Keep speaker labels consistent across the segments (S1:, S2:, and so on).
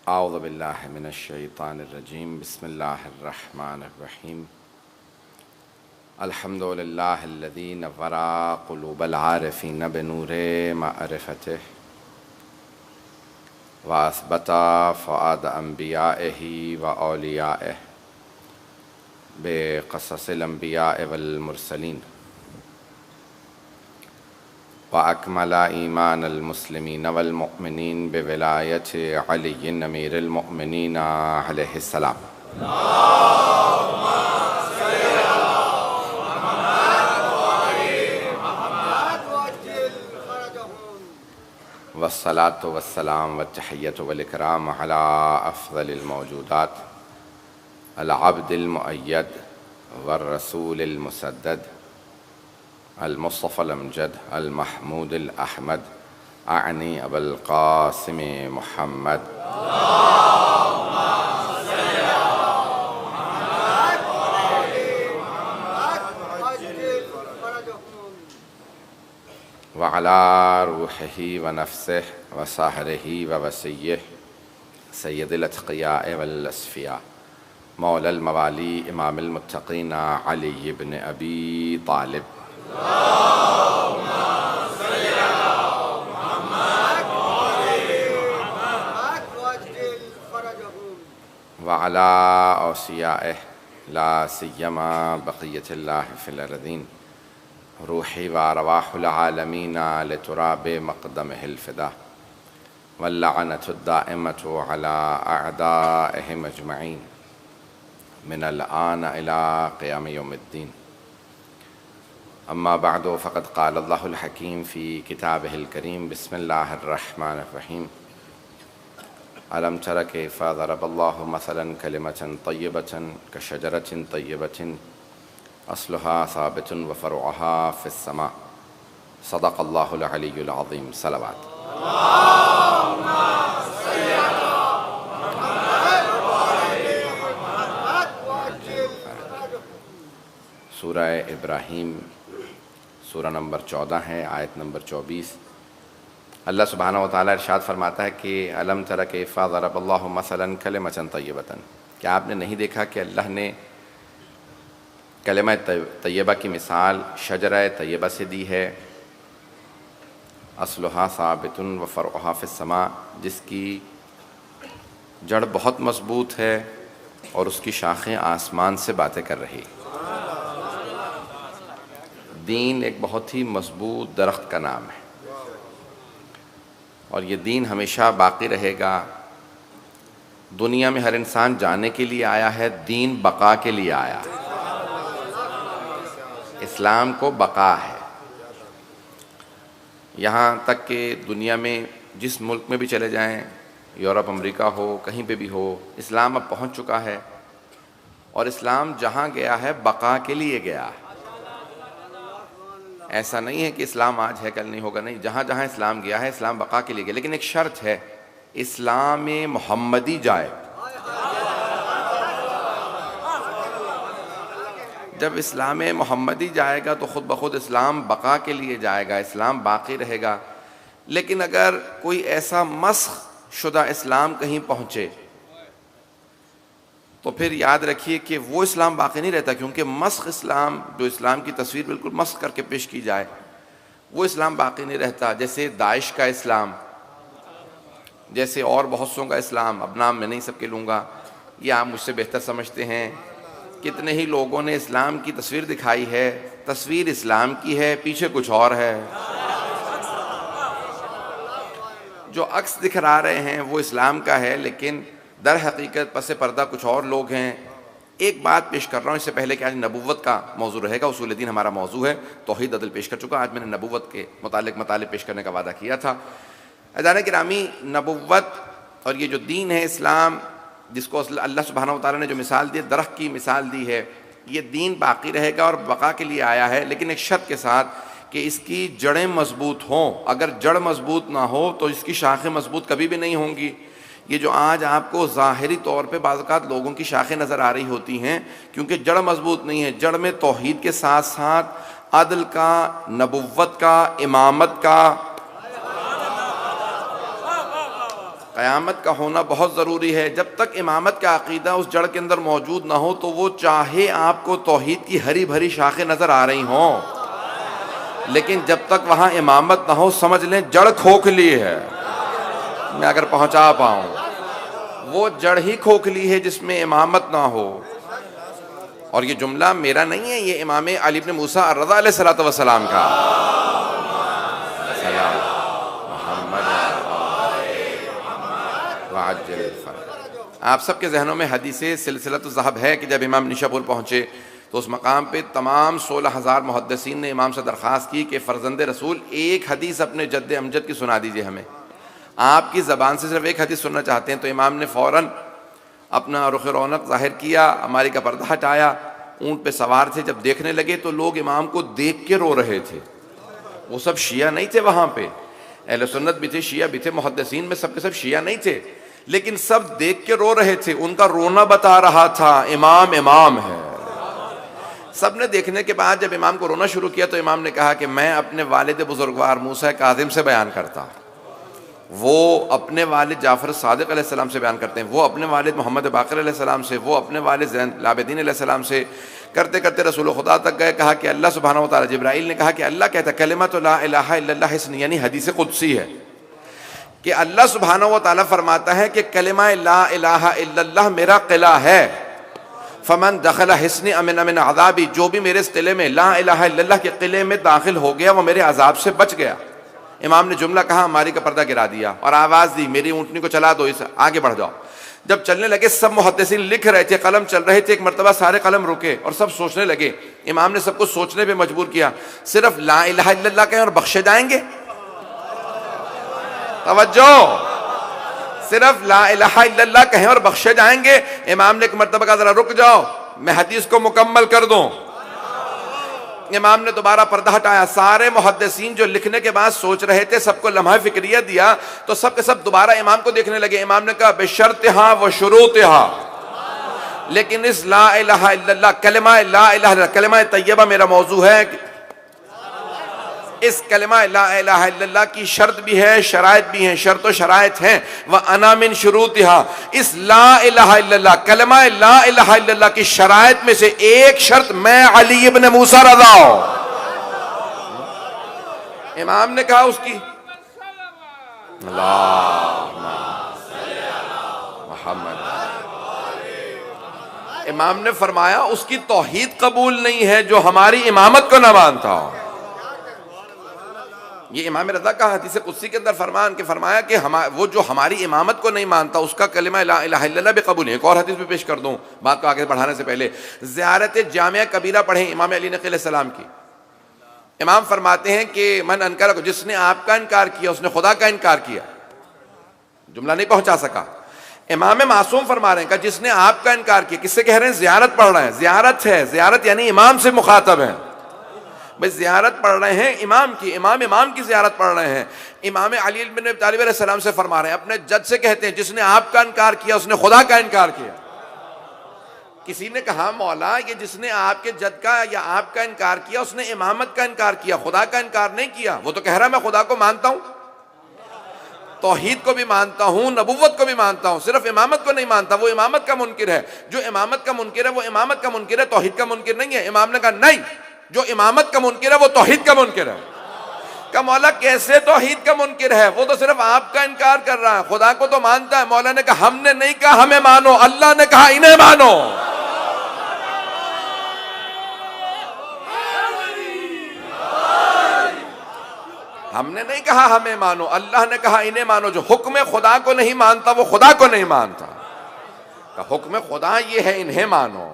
S1: अऊज़ु बिल्लाहि मिनश शैतानिर रजीम बिस्मिल्लाहिर्रहमानिर रहीम अल्हम्दुलिल्लाहिल्लज़ी नव्वरा क़ुलूबल आरिफ़ीन बिनूरि मअरिफ़तिह व असबता फ़ुआद अंबियाइही व औलियाइह बिक़ससिल अंबियाइ वल मुरसलीन व अकमला ईमानल मुस्लिमीन वल मुअमिनीन बिविलायति अली अमीरुल मुअमिनीन अलैहिस्सलाम। वस्सलातु वस्सलाम वत्तहिय्यतु वल इकराम अला अफ़ज़लिल मौजूदात अल अब्दिल मुअय्यद वर रसूलिल मुसद्दद अल मुस्तफ़ल अमजद अल महमूदिल अहमद आनी अबुल क़ासिम मुहम्मद व अला रूहिही व नफ़्सिही व साहरिही व वसिय्यिही सय्यदिल अत्क़ियाए वल अस्फ़िया मौलल मवाली इमामुल मुत्तक़ीन अली इब्न अबी तालिब व अला औसियाइह ला सिय्यमा बक़िय्यतिल्लाहि फ़िल अर्ज़ीन रूही व अरवाहुल आलमीन लितुराबि मक़दमिहिल फ़िदा वल्लअनतु दाइमतु अला अअदाइहिम अजमईन मिनल आन इला क़ियाम यौमिद्दीन। अम्मा बअदु फ़क़द क़ाल अल्लाहुल हकीम फ़ी किताबिहिल करीम बिस्मिल्लाहिर रहमानिर रहीम अलम तर कैफ़ ज़रबल्लाहु मसलन कलिमतन तय्यबतन कशजरतिन तय्यबतिन अस्लुहा साबितुन व फ़रुअहा फ़िस्समा सदक़ल्लाहुल अलियुल अज़ीम। सलवात। सूरह इब्राहीम सूरा नंबर 14 है, आयत नंबर 24। अल्लाह सुब्हानहु व तआला इरशाद फरमाता है कि अलम तर कैफ़ ज़रबल्लाहु मसलन कलिमतन तय्यबतन, क्या आपने नहीं देखा कि अल्लाह ने कलिमा तय्यबा की मिसाल शजरा तय्यबा से दी है। अस्लुहा साबितुन व फ़रुअहा फ़िस्समा, जिसकी जड़ बहुत मजबूत है और उसकी शाखें आसमान से बातें कर रही। दीन एक बहुत ही मजबूत दरख्त का नाम है और ये दीन हमेशा बाकी रहेगा। दुनिया में हर इंसान जाने के लिए आया है, दीन बका के लिए आया है। इस्लाम को बका है। यहाँ तक कि दुनिया में जिस मुल्क में भी चले जाएं, यूरोप अमेरिका हो, कहीं पे भी हो, इस्लाम अब पहुँच चुका है और इस्लाम जहाँ गया है बका के लिए गया है। ऐसा नहीं है कि इस्लाम आज है कल नहीं होगा, नहीं, जहाँ जहाँ इस्लाम गया है इस्लाम बका के लिए गया। लेकिन एक शर्त है, इस्लाम मोहम्मदी जाए। जब इस्लाम मोहम्मदी जाएगा तो ख़ुद ब खुद इस्लाम बका के लिए जाएगा, इस्लाम बाकी रहेगा। लेकिन अगर कोई ऐसा मस्ख़ शुदा इस्लाम कहीं पहुँचे तो फिर याद रखिए कि वो इस्लाम बाकी नहीं रहता, क्योंकि मस्ख़ इस्लाम, जो इस्लाम की तस्वीर बिल्कुल मस्ख़ करके पेश की जाए, वो इस्लाम बाकी नहीं रहता। जैसे दाइश का इस्लाम, जैसे और बहुत सों का इस्लाम, अब नाम मैं नहीं सबके लूँगा, ये आप मुझसे बेहतर समझते हैं। कितने ही लोगों ने इस्लाम की तस्वीर दिखाई है, तस्वीर इस्लाम की है, पीछे कुछ और है। जो अक्स दिखला रहे हैं वो इस्लाम का है, लेकिन दर हकीकत पसे पर्दा कुछ और लोग हैं। एक बात पेश कर रहा हूँ इससे पहले कि आज नबुव्वत का मौजू रहेगा। उसूल दीन हमारा मौजू है, तौहीद अदल पेश कर चुका। आज मैंने नबुव्वत के मुतालिक मतालिब पेश करने का वादा किया था। अज़ान गिरामी, नबुव्वत और ये जो दीन है इस्लाम, जिसको अल्लाह सुब्हानहु व तआला ने जो मिसाल दी, दरख्त की मिसाल दी है, ये दीन बाकी रहेगा और बका के लिए आया है, लेकिन एक शर्त के साथ कि इसकी जड़ें मजबूत हों। अगर जड़ मजबूत ना हो तो इसकी शाखें मजबूत कभी भी नहीं होंगी। ये जो आज आपको ज़ाहिरी तौर पे बाज़ औक़ात लोगों की शाखें नज़र आ रही होती हैं, क्योंकि जड़ मजबूत नहीं है। जड़ में तौहीद के साथ साथ अदल का, नबुव्वत का, इमामत का, क़यामत का होना बहुत ज़रूरी है। जब तक इमामत का अक़ीदा उस जड़ के अंदर मौजूद ना हो तो वो चाहे आपको तौहीद की हरी भरी शाखें नज़र आ रही हों, लेकिन जब तक वहाँ इमामत ना हो समझ लें जड़ खोखली है। मैं अगर पहुँचा पाऊँ, वो जड़ ही खोखली है जिसमें इमामत ना हो। और ये जुमला मेरा नहीं है, ये इमाम अली इब्न मूसा अर्रज़ा अलैहिस्सलातु वस्सलाम का। आप सबके जहनों में हदीसे सिलसिलतुल ज़हब है कि जब इमाम निशापुर पहुँचे तो उस मकाम पे तमाम 16,000 मुहद्दिसीन ने इमाम से दरख्वास्त की कि फ़र्जंद रसूल एक हदीस अपने जद्द अमजद की सुना दीजिए हमें, आपकी ज़बान से सिर्फ एक हदीस सुनना चाहते हैं। तो इमाम ने फ़ौरन अपना रुख रौनक ज़ाहिर किया, अमारी का पर्दा हटाया, ऊँट पे सवार थे। जब देखने लगे तो लोग इमाम को देख के रो रहे थे। वो सब शिया नहीं थे, वहाँ पे अहले सुन्नत भी थे, शिया भी थे, मुहद्दिसीन में सब के सब शिया नहीं थे, लेकिन सब देख के रो रहे थे। उनका रोना बता रहा था इमाम इमाम है। सब ने देखने के बाद जब इमाम को रोना शुरू किया तो इमाम ने कहा कि मैं अपने वालिद बुजुर्गवार मूसा काज़िम से बयान करता, वो अपने वालिद जाफ़र सादिक़ अलैहिस्सलाम से बयान करते हैं, वो अपने वालिद मोहम्मद बाक़िर अलैहिस्सलाम से, वो अपने वालिद ज़ैनुल आबिदीन अलैहिस्सलाम से, करते करते रसूल खुदा तक गए। कहा कि अल्लाह सुब्हानहू व तआला, जिब्राइल ने कहा कि अल्लाह कहता है कलिमतु ला इलाहा इल्लल्लाह हिस्न, यानी हदीस कुदसी है कि अल्लाह सुब्हानहू व तआला फरमाता है कि कलिमा ला इलाहा इल्लल्लाह मेरा क़िला है। फमन दखला हिस्नी अमिन अमिन अज़ाबी, जो भी मेरे इस क़िले में ला इलाहा इल्लल्लाह के क़िले में दाखिल हो गया वो मेरे अजाब से बच गया। इमाम ने जुमला कहा, हमारी का पर्दा गिरा दिया और आवाज़ दी, मेरी ऊँटनी को चला दो, इस आगे बढ़ जाओ। जब चलने लगे सब मुहद्दिसीन लिख रहे थे, कलम चल रहे थे, एक मरतबा सारे कलम रुके और सब सोचने लगे। इमाम ने सबको सोचने पे मजबूर किया, सिर्फ ला इलाहा इल्लल्लाह कहें और बख्शे जाएंगे। तवज्जो, सिर्फ ला इलाहा इल्लल्लाह कहें और बख्शे जाएंगे। इमाम ने एक मरतबा कहा, जरा रुक जाओ, मैं हदीस को मुकम्मल कर दूं। इमाम ने दोबारा पर्दा हटाया, सारे मुहद्दिसीन जो लिखने के बाद सोच रहे थे सबको लम्हा फिक्रिया दिया, तो सब के सब दोबारा इमाम को देखने लगे। इमाम ने कहा, बेशर्तिहा व शुरूतिहा, लेकिन इस ला इलाहा इल्लल्लाह कलिमा ला इलाहा कलिमा तय्यबा मेरा मौजू है। इस कलिमा ला इलाहा इल्लल्लाह की शर्त भी है, शराइत भी हैं, शर्त व शराइत हैं। व अना मिन शुरूतिहा, इस ला इलाहा इल्लल्लाह कलिमा ला इलाहा इल्लल्लाह की शराइत में से एक शर्त मैं अली इब्न मूसा रज़ा हूं। इमाम ने कहा उसकी इमाम ने फरमाया उसकी तौहीद कबूल नहीं है जो हमारी इमामत को ना मानता हो। ये इमाम रज़ा का हदीस कुदसी के अंदर फरमान के फरमाया कि वो जो हमारी इमामत को नहीं मानता उसका कलिमा ला इलाहा इल्लल्लाह भी कबूल है। एक और हदीस भी पेश कर दूं बात को आगे बढ़ाने से पहले, ज़ियारत जामिया कबीरा पढ़ें इमाम अली नक़ी अलैहिस्सलाम की। इमाम फरमाते हैं कि मन अनकर को, जिसने आपका इनकार किया उसने खुदा का इनकार किया। जुमला नहीं पहुंचा सका। इमाम मासूम फरमा रहे हैं कि जिसने आपका इनकार किया, किससे कह रहे हैं? ज़ियारत पढ़ रहे हैं। ज़ियारत है, ज़ियारत यानी इमाम से मुखातब है भाई। ज़ियारत पढ़ रहे हैं इमाम की, इमाम की ज़ियारत पढ़ रहे हैं। इमाम अली इब्न अबी तालिब अलैहिस्सलाम से फरमा रहे हैं, अपने जज से कहते हैं जिसने आपका इनकार किया उसने खुदा का इनकार किया। किसी ने कहा, मौला ये जिसने आपके जद का या आपका इनकार किया उसने इमामत का इनकार किया, खुदा का इनकार नहीं किया। वो तो कह रहा है मैं खुदा को मानता हूं, तौहीद को भी मानता हूं, नबुव्वत को भी मानता हूं, सिर्फ इमामत को नहीं मानता। वो इमामत का मुनकिर है। जो इमामत का मुनकिर है वो इमामत का मुनकिर है, तौहीद का मुनकिर नहीं है। इमाम ने कहा नहीं, जो इमामत का मुनकिर है वो तौहीद का मुनकिर है। का मौला कैसे तौहीद का मुनकिर है? वो तो सिर्फ आपका इनकार कर रहा है, खुदा को तो मानता है। मौला ने कहा हमने नहीं कहा हमें मानो, अल्लाह ने कहा इन्हें मानो। हमने नहीं कहा हमें मानो, अल्लाह ने कहा इन्हें मानो। जो हुक्म खुदा को नहीं मानता वो खुदा को नहीं मानता। का हुक्म खुदा ये है इन्हें मानो,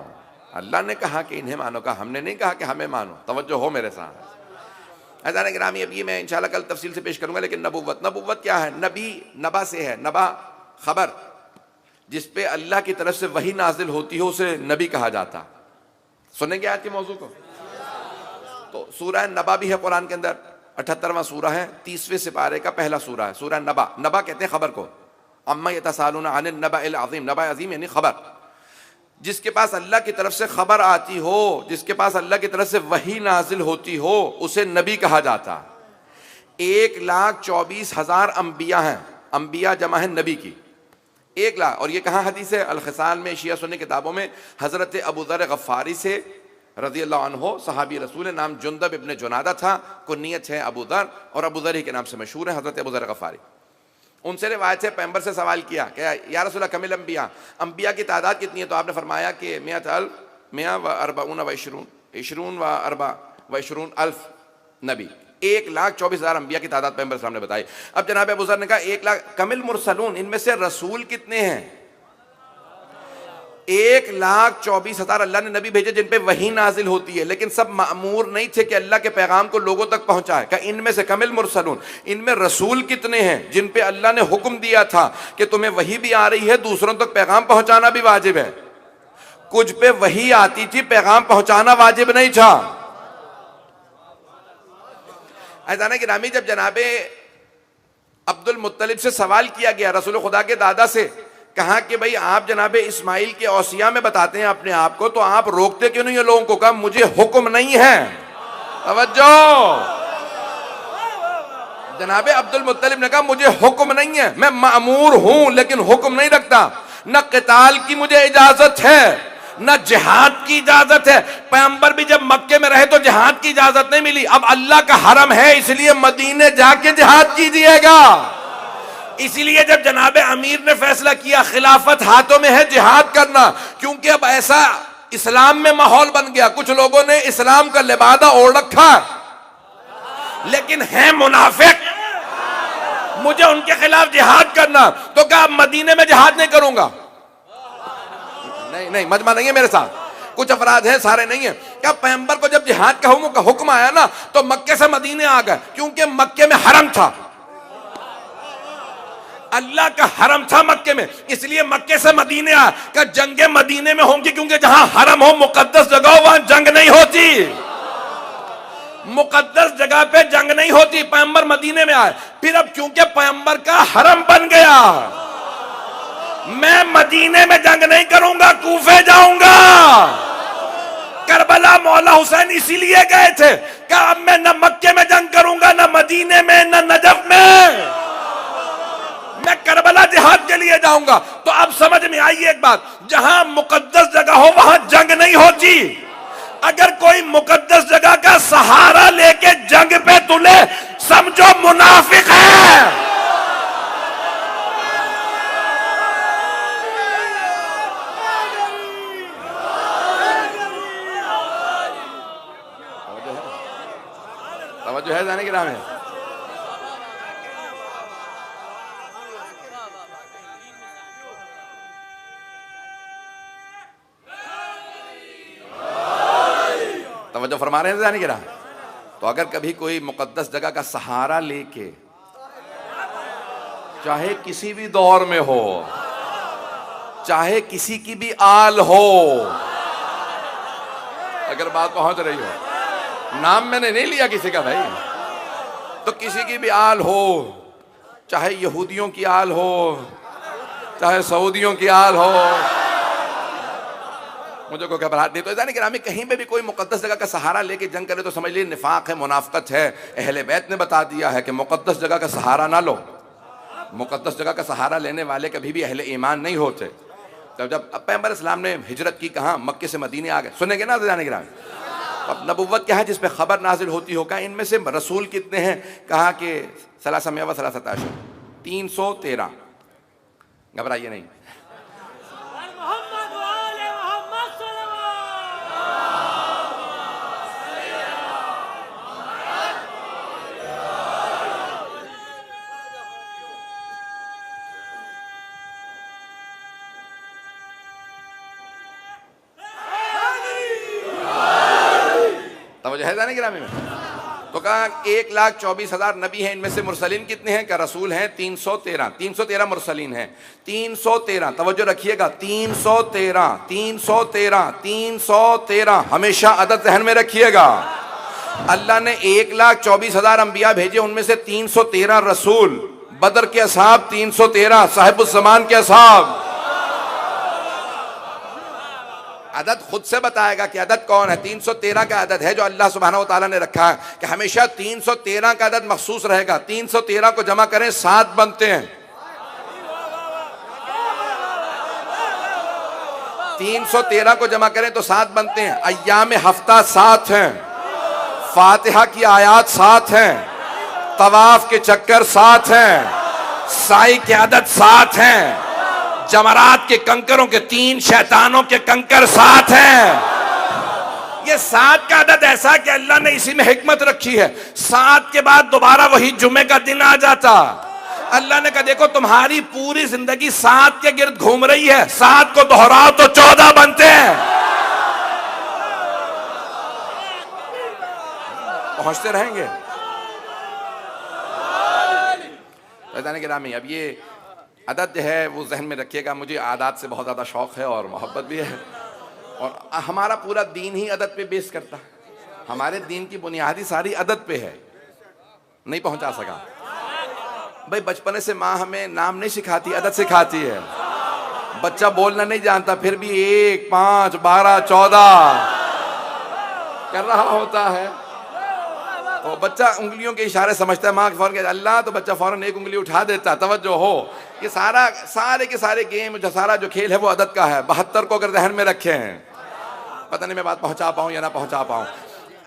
S1: अल्लाह ने कहा कि इन्हें मानो, का हमने नहीं कहा कि हमें मानो। तवज्जो हो मेरे साथ। अज़ान गिरामी, अब ये मैं इंशाल्लाह कल तफसील से पेश करूंगा। लेकिन नबुव्वत क्या है? नबी नबा से है। नबा खबर, जिस पे अल्लाह की तरफ से वही नाजिल होती हो उसे नबी कहा जाता। सुनेंगे आज के मौजू को? तो सूरह नबा भी है कुरान के अंदर, 78वां सूरा है, 30वें सिपारे का पहला सूरा है, सूरह नबा। नबा कहते हैं खबर को। अम्मा यतसालूना अनिन नबाइल अज़ीम, नबा अज़ीम यानी खबर। जिसके पास अल्लाह की तरफ से खबर आती हो, जिसके पास अल्लाह की तरफ से वही नाजिल होती हो, उसे नबी कहा जाता। 1,24,000 अंबिया हैं अंबिया जमा है नबी की, 1 लाख। और ये कहाँ हदीस है? अल-खिसाल में, शिया सुन्नी किताबों में। हज़रत अबू ज़र गफ़ारी से रज़ी अल्लाह अन्हु, सहाबी रसूल, नाम जुंदब इब्न जुनादा था, कुन्नियत है अबू ज़र, और अबू ज़र ही के नाम से मशहूर है हज़रत अबू ज़र गफ़ारी। उनसे रिवायत है, पैगंबर से सवाल किया क्या या रसूल कमिल अंबिया, अंबिया की तादाद कितनी है? तो आपने फरमाया कि मियात अल्फ, मिया व अरबाउन व इशरून, इशरून व अरबा व इशरून अल्फ नबी। 1,24,000 अंबिया की तादाद पैगंबर सल्लल्लाहु अलैहि वसल्लम ने बताई। अब जनाब अबू ज़र ने कहा 1 लाख, कमिल मुरसलून, इनमें से रसूल कितने हैं? 1,24,000 अल्लाह ने नबी भेजे जिन पे वही नाजिल होती है, लेकिन सब मामूर नहीं थे कि अल्लाह के पैगाम को लोगों तक पहुंचाए। का इनमें से कमिल मुरसलून, इनमें रसूल कितने हैं जिन पे अल्लाह ने हुक्म दिया था कि तुम्हें वही भी आ रही है, दूसरों तक पैगाम पहुंचाना भी वाजिब है। कुछ पे वही आती थी, पैगाम पहुंचाना वाजिब नहीं था। ऐसा ना कि रामी, जब जनाबे अब्दुल मुत्तलिब से सवाल किया गया, रसूल खुदा के दादा से, कहा कि भाई आप जनाबे इस्माइल के औसिया में बताते हैं अपने आप को, तो आप रोकते क्यों नहीं है लोगों को? कहा मुझे हुक्म नहीं है। तवज्जो, जनाबे अब्दुल मुत्तलिब ने कहा मुझे हुक्म नहीं है, मैं मामूर हूं लेकिन हुक्म नहीं रखता। न क़िताल की मुझे इजाजत है, न जिहाद की इजाजत है। पैगंबर भी जब मक्के में रहे तो जिहाद की इजाजत नहीं मिली। अब अल्लाह का हरम है, इसलिए मदीने जाके जिहाद कीजिएगा। इसीलिए जब जनाबे अमीर ने फैसला किया खिलाफत हाथों में है, जिहाद करना, क्योंकि अब ऐसा इस्लाम में माहौल बन गया, कुछ लोगों ने इस्लाम का लिबादा ओढ़ रखा लेकिन है मुनाफिक, मुझे उनके खिलाफ जिहाद करना। तो क्या अब मदीने में जिहाद नहीं करूंगा? नहीं, मजमा नहीं है मेरे साथ, कुछ अफराद हैं, सारे नहीं है। क्या पैगंबर को जब जिहाद का हुक्म आया ना, तो मक्के से मदीने आ गए, क्योंकि मक्के में हरम था, अल्लाह का हरम था मक्के में, इसलिए मक्के से मदीने आ। क्या जंगे मदीने में होंगी, क्योंकि जहां हरम हो, मुकद्दस जगह हो, वहां जंग नहीं होती। मुकद्दस जगह पे जंग नहीं होती। पैगंबर मदीने में आए, फिर अब चूंकि पैगंबर का हरम बन गया, मैं मदीने में जंग नहीं करूंगा, कूफे जाऊंगा। करबला मौला हुसैन इसीलिए गए थे कि अब मैं न मक्के में जंग करूंगा, न मदीने में, न नजफ में, मैं करबला जिहाद के लिए जाऊंगा। तो अब समझ में आई एक बात, जहां मुकद्दस जगह हो वहां जंग नहीं होती। अगर कोई मुकद्दस जगह का सहारा लेके जंग पे तुले, समझो मुनाफिक है। तवज्जो है जाने के नाम है। तवज्जो फरमा रहे हैं जाने के नाम। तो अगर कभी कोई मुकद्दस जगह का सहारा लेके, चाहे किसी भी दौर में हो, चाहे किसी की भी आल हो, अगर बात पहुंच रही हो, नाम मैंने नहीं लिया किसी का भाई, तो किसी की भी आल हो, चाहे यहूदियों की आल हो, चाहे सऊदियों की आल हो, मुझे कोई घबराहट नहीं। तो ऐसा नहीं कि हमें कहीं पे भी कोई मुकद्दस जगह का सहारा लेके जंग करे तो समझ लीजिए निफाक है, मुनाफिकत है। अहले बैत ने बता दिया है कि मुकद्दस जगह का सहारा ना लो। मुकद्दस जगह का सहारा लेने वाले कभी भी अहले ईमान नहीं होते। तो जब पैगंबर इस्लाम ने हिजरत की, कहाँ? मक्के से मदीने आ गए। सुनेंगे ना जाने के नाम। अब नबुव्वत क्या है जिस पे खबर नाजिल होती हो? कहा इनमें से रसूल कितने हैं? कहा कि सलासा व सलासा 313। घबराइए नहीं। तवज्जो है जाने गिरामी में। तो कहा 1,24,000 नबी हैं, इनमें से मुरसलीन कितने हैं? क्या रसूल हैं 313। 313 मुरसलीन हैं। 313, तवज्जो रखिएगा, 313, 313, 313, हमेशा अदद ज़हन में रखिएगा। अल्लाह ने 1,24,000 अंबिया भेजे, उनमें से 313 रसूल, बदर के असहाब 313, साहिबुज़्ज़मान के असहाब। अदद खुद से बताएगा कि अदद कौन है। 313 का अदद है जो अल्लाह सुब्हानहू व तआला ने रखा है कि हमेशा 313 का अदद मखसूस रहेगा। 313 को जमा करें 7 बनते हैं। 313 को जमा करें तो 7 बनते हैं। अय्याम हफ्ता 7 हैं, फातिहा की आयात 7 हैं, तवाफ के चक्कर 7 हैं, साई की आदत 7 हैं, जमरात के कंकरों के 3 शैतानों के कंकर 7 हैं। ये 7 का आदत ऐसा कि अल्लाह ने इसी में हिकमत रखी है। 7 के बाद दोबारा वही जुमे का दिन आ जाता। अल्लाह ने कहा देखो तुम्हारी पूरी जिंदगी 7 के गिर्द घूम रही है, 7 को दोहराओ तो 14 बनते हैं। पहुंचते रहेंगे। गिरामी, अब ये आदत जो है वो जहन में रखिएगा। मुझे आदत से बहुत ज्यादा शौक है और मोहब्बत भी है, और हमारा पूरा दीन ही आदत पे बेस करता है। हमारे दीन की बुनियादी सारी आदत पे है। नहीं पहुंचा सका भाई, बचपन से माँ हमें नाम नहीं सिखाती, आदत सिखाती है। बच्चा बोलना नहीं जानता, फिर भी 1, 5, 12, 14 कर रहा होता है। तो बच्चा उंगलियों के इशारे समझता है। माँ फौरन कहता अल्लाह, तो बच्चा फौरन 1 उंगली उठा देता, तवज्जो हो। ये सारे के सारे गेम, जो सारा जो खेल है वो आदत का है। 72 को अगर जहन में रखे हैं, पता नहीं मैं बात पहुंचा पाऊं या ना पहुंचा पाऊं।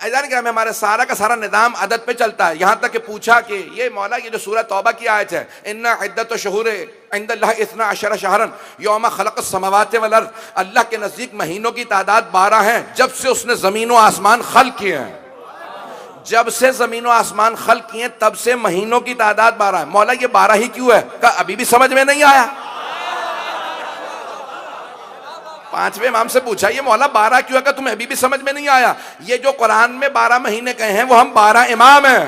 S1: ऐज़ान क्या, हमारे सारा का सारा निज़ाम आदत पे चलता है। यहाँ तक कि पूछा कि ये मौला, ये जो सूरह तौबा की आयत है, इन्ना इद्दत शुहूर इंदल्लाह 12 शहरन यौमा खलक़स समावाति वल अर्ज़, अल्लाह के नज़दीक महीनों की तादाद 12 है जब से उसने ज़मीन व आसमान खल्क़ किए हैं। जब से ज़मीन व आसमान खल्क़ किए तब से महीनों की तादाद 12 है। मौला ये 12 ही क्यों है? का अभी भी समझ में नहीं आया। 5वें इमाम से पूछा ये मौला 12 क्यों है? का तुम्हें अभी भी समझ में नहीं आया। ये जो कुरान में 12 महीने कहे हैं वो हम 12 इमाम हैं।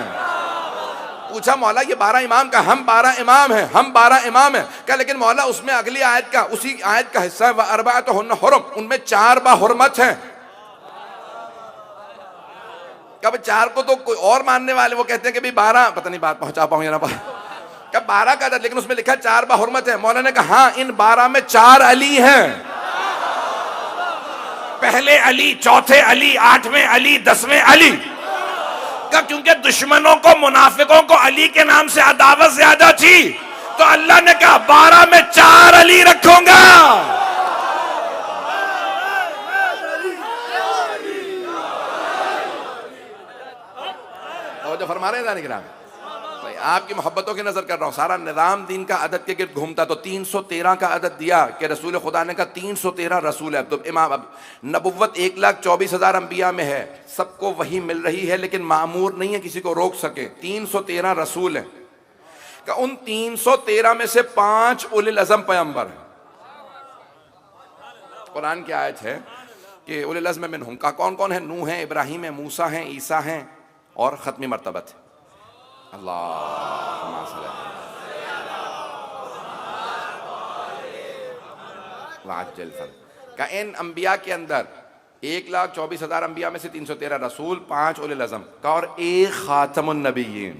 S1: पूछा मौला ये 12 इमाम का, हम 12 इमाम हैं, हम 12 इमाम हैं। क्या लेकिन मौला उसमें अगली आयत का, उसी आयत का हिस्सा है व अर्बअतुहुन्ना हुरुम, उनमें 4 बाहुरमत हैं। कब 4 को तो कोई और मानने वाले वो कहते हैं कि भाई 12, पता नहीं बात पहुंचा पाऊं या ना। कब 12 का था, लेकिन उसमें लिखा 4 बाहुरमत है। मौला ने कहा हाँ, इन 12 में 4 अली हैं। पहले अली, चौथे अली, 8वें अली, 10वें अली का, क्योंकि दुश्मनों को, मुनाफिकों को अली के नाम से अदावत ज्यादा थी, तो अल्लाह ने कहा 12 में 4 अली रखूंगा। तो जो फरमा रहे हैं जाने भाई, आपकी मोहब्बतों की नजर कर रहा हूं। सारा निजाम दीन का आदत के गिर्द घूमता। तो 313 का आदत दिया कि रसूल खुदा ने कहा 313 रसूल है। तो इमाम, अब नबुव्वत 1,24,000 अंबिया में है, सबको वही मिल रही है, लेकिन मामूर नहीं है किसी को रोक सके। 313 रसूल है। उन 313 में से 5 उलिल अज़म पैगंबर हैं। कुरान की आयत है कि उलिल अज़्म मिनहुम का कौन कौन है? नूह है, इब्राहिम है, मूसा है, ईसा है और खत्मी मर्तबत है। का इन अंबिया के अंदर 1,24,000 अंबिया में से 313 रसूल, 5 उलिल अज़म का, और 1 खातमुन नबिय्यीन,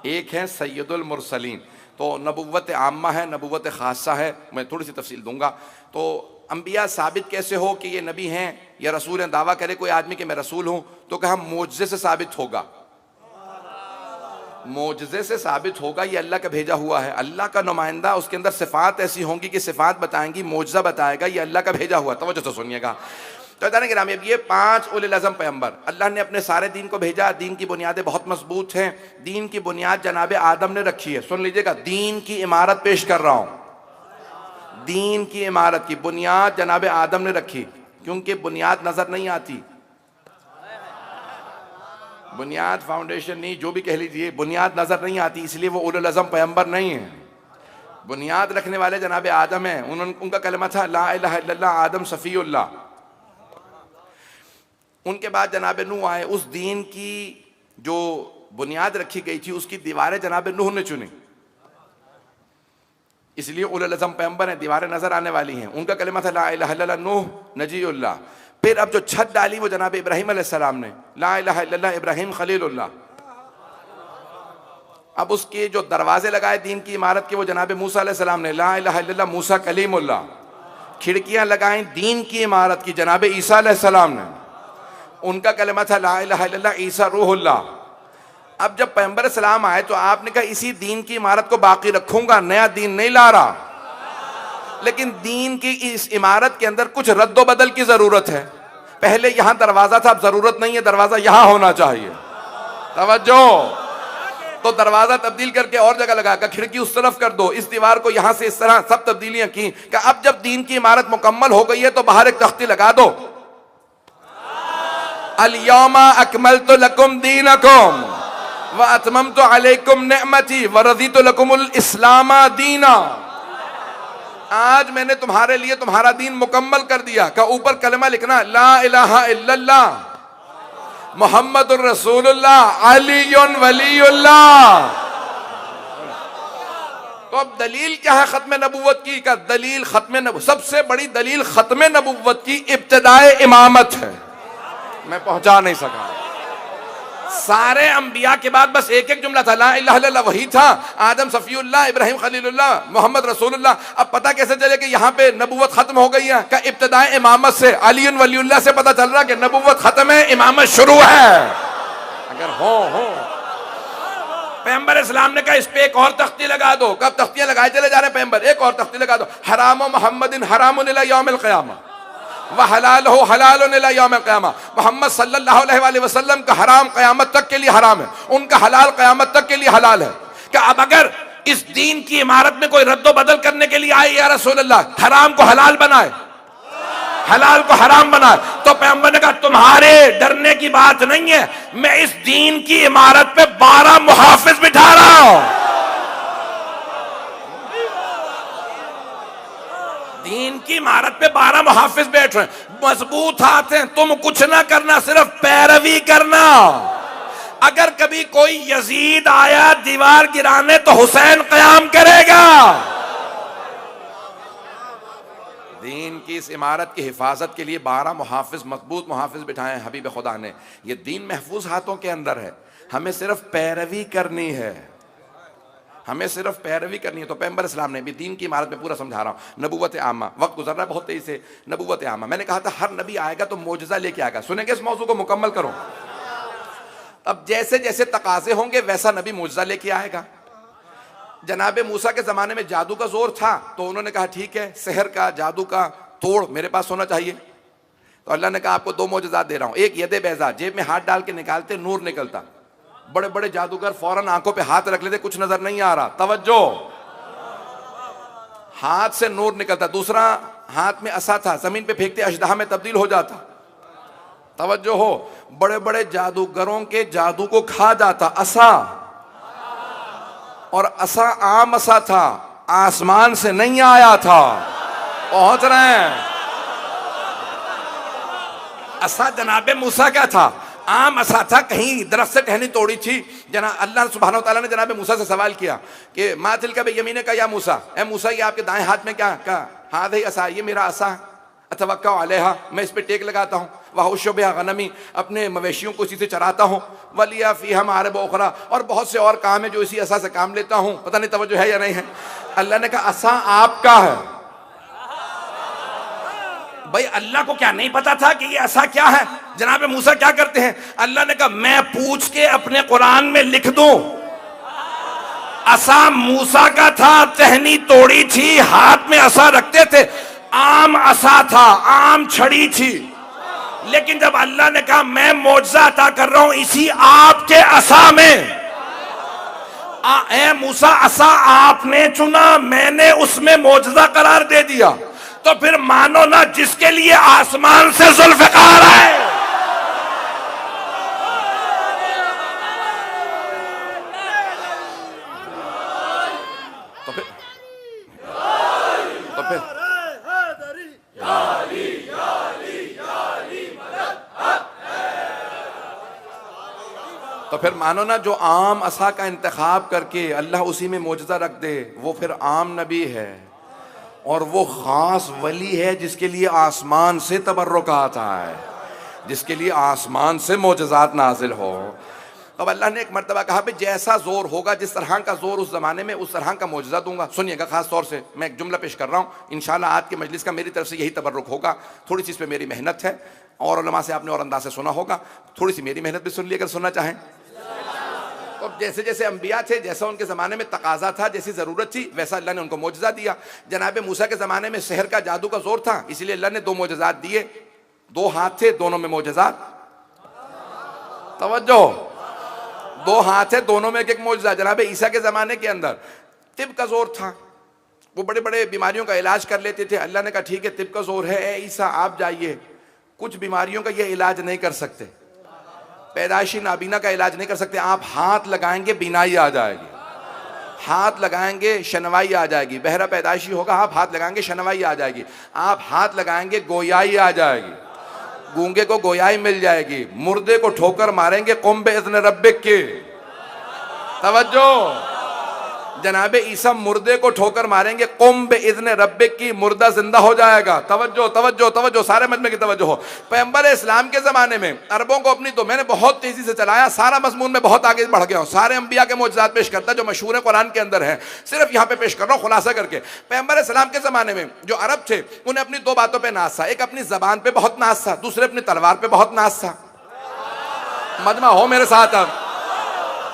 S1: 1 है सैयदुल मुरसलीन। तो नबुव्वत आम्मा है, नबुव्वत खासा है। मैं थोड़ी सी तफसील दूंगा। तो अंबिया साबित कैसे हो कि ये नबी हैं या रसूल हैं? दावा करे कोई आदमी कि मैं रसूल हूं, तो कहा मोजज़े से साबित होगा। मोजज़े से साबित होगा ये अल्लाह का भेजा हुआ है, अल्लाह का नुमाइंदा। उसके अंदर सिफात ऐसी होंगी कि सिफात बताएंगी, मोजज़ा बताएगा ये अल्लाह का भेजा हुआ। तवज्जो से सुनिएगा। तो जाने गिरामी, अब ये 5 उलिल अज़म पैगंबर अल्लाह ने अपने सारे दीन को भेजा। दीन की बुनियादें बहुत मजबूत हैं। दीन की बुनियाद जनाब आदम ने रखी है। सुन लीजिएगा, दीन की इमारत पेश कर रहा हूं। दीन की इमारत की बुनियाद जनाब आदम ने रखी, क्योंकि बुनियाद नजर नहीं आती। बुनियाद, फाउंडेशन नहीं, जो भी कह लीजिए, बुनियाद नजर नहीं आती, इसलिए वो उलुल अज़म पैगंबर नहीं है। बुनियाद रखने वाले जनाब आदम हैं। उनका कलमा था ला इलाहा इल्लल्लाह, आदम सफ़ीउल्लाह। उनके बाद जनाब नूह आए। उस दीन की जो बुनियाद रखी गई थी उसकी दीवारें जनाब नूह ने चुनी, इसलिए उलुल अज़म पैगंबर हैं। दीवारें नजर आने वाली हैं। उनका कलमा था ला इलाहा इल्लल्लाह नूह नजीउल्लाह। फिर अब जो छत डाली वो जनाब इब्राहिम अलैहिस्सलाम ने, ला इलाहा इल्लल्लाह इब्राहिम खलीलुल्लाह। अब उसके जो दरवाजे लगाए दीन की इमारत के वो जनाब मूसा अलैहिस्सलाम ने, ला इलाहा इल्लल्लाह मूसा कलीमुल्लाह। खिड़कियां लगाई दीन की इमारत की जनाब ईसा अलैहिस्सलाम ने, उनका कलमा था ला इलाहा इल्लल्लाह ईसा रूहुल्लाह। अब जब पैगंबर सलाम आए तो आपने कहा इसी दीन की इमारत को बाकी रखूंगा, नया दीन नहीं ला रहा। लेकिन दीन की इस इमारत के अंदर कुछ रद्दो बदल की जरूरत है। पहले यहां दरवाजा था, अब जरूरत नहीं है, दरवाजा यहां होना चाहिए। तवज्जो। तो दरवाजा तब्दील करके और जगह लगाकर खिड़की उस तरफ कर दो, इस दीवार को यहां से इस तरह, सब तब्दीलियां की कि अब जब दीन की इमारत मुकम्मल हो गई है तो बाहर एक तख्ती लगा दो, अल-यौमा अकमलतु लकुम दीनकुम व अतममतु अलैकुम निअमती व रज़ीतु लकुमुल इस्लाम दीना। आज मैंने तुम्हारे लिए तुम्हारा दीन मुकम्मल कर दिया। का ऊपर कलमा लिखना, ला इलाहा इल्लल्लाह मुहम्मदुर रसूलुल्लाह अलीयुन वलीयुल्लाह। तो अब दलील क्या है खत्म नबुव्वत की? का दलील खत्म नबुव्वत, सबसे बड़ी दलील खत्म नबुव्वत की इब्तिदाए इमामत है। मैं पहुंचा नहीं सका। सारे अंबिया के बाद बस एक एक जुमला था, ला इलाहा इल्लल्लाह, वही था। आदम सफीउल्लाह, इब्राहिम खलीलुल्लाह, मोहम्मद रसूलुल्लाह। अब पता कैसे चले कि यहाँ पे नबुव्वत खत्म हो गई है? का इब्तिदाए इमामत से, अलीयुन वलीउल्लाह से पता चल रहा कि नबुव्वत खत्म है, इमामत शुरू है। अगर हो पैगंबर इस्लाम ने कहा इस पे एक और तख्ती लगा दो। कब तख्तियां लगाए चले जा रहे हैं पैगंबर, एक और तख्ती लगा दो, हराम मोहम्मदिन हरामुन इला यौमिल क़यामा व हलाल हो हलाल इला यौमिल क़यामा। मोहम्मद सल्लल्लाहु अलैहि वसल्लम का हराम क़यामत तक के लिए हराम है, उनका हलाल क़यामत तक के लिए हलाल है। क्या अब अगर इस दीन की इमारत में कोई रद्दो बदल करने के लिए आए, या रसूल अल्लाह, हराम को हलाल बनाए, हलाल को हराम बनाए, तो पैगंबर ने कहा तुम्हारे डरने की बात नहीं है, मैं इस दीन की इमारत पे 12 मुहाफिज बिठा रहा हूं। दीन की इमारत पे 12 मुहाफिज बैठ रहे हैं, मजबूत हाथ हैं, तुम कुछ ना करना, सिर्फ पैरवी करना। अगर कभी कोई यजीद आया दीवार गिराने तो हुसैन कयाम करेगा। दीन की इस इमारत की हिफाजत के लिए 12 मुहाफिज, मजबूत मुहाफिज बिठाए हबीब खुदा ने। ये दीन महफूज हाथों के अंदर है, हमें सिर्फ पैरवी करनी है, हमें सिर्फ पैरवी करनी है। तो पैगंबर इस्लाम ने भी दीन की इमारत में पूरा समझा रहा हूं, नबुव्वत आमा, वक्त गुजर रहा है बहुत तेजी से। नबुव्वत आमा, मैंने कहा था हर नबी आएगा तो मौजज़ा लेके आएगा। सुनेंगे इस मौजू को मुकम्मल करो। अब जैसे जैसे तकाजे होंगे वैसा नबी मौजज़ा लेके आएगा। जनाब मूसा के ज़माने में जादू का जोर था, तो उन्होंने कहा ठीक है, सहर का, जादू का तोड़ मेरे पास होना चाहिए। तो अल्लाह ने कहा आपको 2 मौजज़ात दे रहा हूँ। एक यदे बैजा, जेब में हाथ डाल के निकालते नूर निकलता। बड़े बड़े जादूगर फौरन आंखों पे हाथ रख लेते, कुछ नजर नहीं आ रहा, तवज्जो, हाथ से नूर निकलता। दूसरा हाथ में असा था, जमीन पे फेंकते अशदाह में तब्दील हो जाता। तवज्जो हो, बड़े बड़े जादूगरों के जादू को खा जाता असा। और असा आम असा था, आसमान से नहीं आया था। पहुंच रहे हैं? असा जनाबे मूसा क्या था? आम असा था, कहीं दरख्त से टहनी तोड़ी थी। अल्लाह सुब्हानहू तआला ने जनाब मूसा से सवाल किया कि मातिल का यमीने का या मूसा, ए मूसा ये आपके दाएं हाथ में क्या? हाथ है असा, ये मेरा असा, अतवक्का अलैहा, मैं इस पे टेक लगाता हूँ। वहुश्शु बिहा गनमी, अपने मवेशियों को इसी से चराता हूँ। वलिया फीहा मारिब उखरा, और बहुत से और काम है जो इसी असा से काम लेता हूँ। पता नहीं तवज्जो है या नहीं है। अल्लाह ने कहा असा आपका है। भाई अल्लाह को क्या नहीं पता था कि ये असा क्या है? जनाब मूसा क्या करते हैं? अल्लाह ने कहा मैं पूछ के अपने कुरान में लिख दूं। असा मूसा का था, टहनी तोड़ी थी, हाथ में असा रखते थे। आम असा था, आम छड़ी थी। लेकिन जब अल्लाह ने कहा मैं मौजज़ा अता कर रहा हूं इसी आपके असा में, ए मूसा असा आपने चुना, मैंने उसमें मौजज़ा करार दे दिया, तो फिर मानो ना जिसके लिए आसमान से जुल्फ़िकार है। तो फिर मानो ना जो आम असा का इंतखाब करके अल्लाह उसी में मौजज़ा रख दे, वो फिर आम नबी है और वो ख़ास वली है जिसके लिए आसमान से तबर्रुक आता है, जिसके लिए आसमान से मौजज़ात नाजिल हो। अब अल्लाह ने एक मरतबा कहा भी जैसा जोर होगा, जिस तरह का जोर उस ज़माने में, उस तरह का मौजज़ा दूंगा। सुनिएगा ख़ास तौर से मैं एक जुमला पेश कर रहा हूँ, इंशाअल्लाह आज की मजलिस का मेरी तरफ से यही तबर्रुक होगा। थोड़ी सी इस पर मेरी मेहनत है, और उलमा से आपने और अंदाज से सुना होगा, थोड़ी सी मेरी मेहनत भी सुन ली अगर सुनना चाहें। तो जैसे जैसे अंबिया थे, जैसा उनके ज़माने में तकाजा था, जैसी ज़रूरत थी, वैसा अल्लाह ने उनको मोजज़ा दिया। जनाब मूसा के ज़माने में शहर का जादू का जोर था, इसलिए अल्लाह ने 2 मोजज़ात दिए। 2 हाथ थे, दोनों में मोजज़ात। तवज्जो, 2 हाथ है, दोनों में एक मोजज़ा। जनाब ईसा के ज़माने के अंदर तिब का जोर था, वो बड़े बड़े बीमारियों का इलाज कर लेते थे। अल्लाह ने कहा ठीक है, तिब का जोर है, ए ईसा आप जाइए, कुछ बीमारियों का ये इलाज नहीं कर सकते, पैदाइशी नाबीना का इलाज नहीं कर सकते, आप हाथ लगाएंगे बीनाई आ जाएगी, हाथ लगाएंगे शनवाई आ जाएगी, बहरा पैदाइशी होगा, आप हाथ लगाएंगे शनवाई आ जाएगी, आप हाथ लगाएंगे गोयाई आ जाएगी, गूंगे को गोयाई मिल जाएगी, मुर्दे को ठोकर मारेंगे कुम बेइज़्न रब्बिक के। तवज्जो, जनाबे ईसा मुर्दे को ठोकर मारेंगे, कुम बेइज़्न रब्बिक की, मुर्दा जिंदा हो जाएगा। तवज्जो तवज्जो तवज्जो, सारे मजमे की तवज्जो हो। पैगंबर इस्लाम के ज़माने में अरबों को अपनी, तो मैंने बहुत तेज़ी से चलाया, सारा मजमून में बहुत आगे बढ़ गया हूँ, सारे अंबिया के मोजज़ात पेश करता जो मशहूर है कुरान के अंदर है, सिर्फ यहाँ पे पेश कर रहा हूँ खुलासा करके। पैगंबर इस्लाम के ज़माने में जो अरब थे, उन्हें अपनी 2 बातों पर नाज था, एक अपनी ज़बान पर बहुत नाज था, दूसरे अपनी तलवार पर बहुत नाज था। मजमा हो मेरे साथ अब।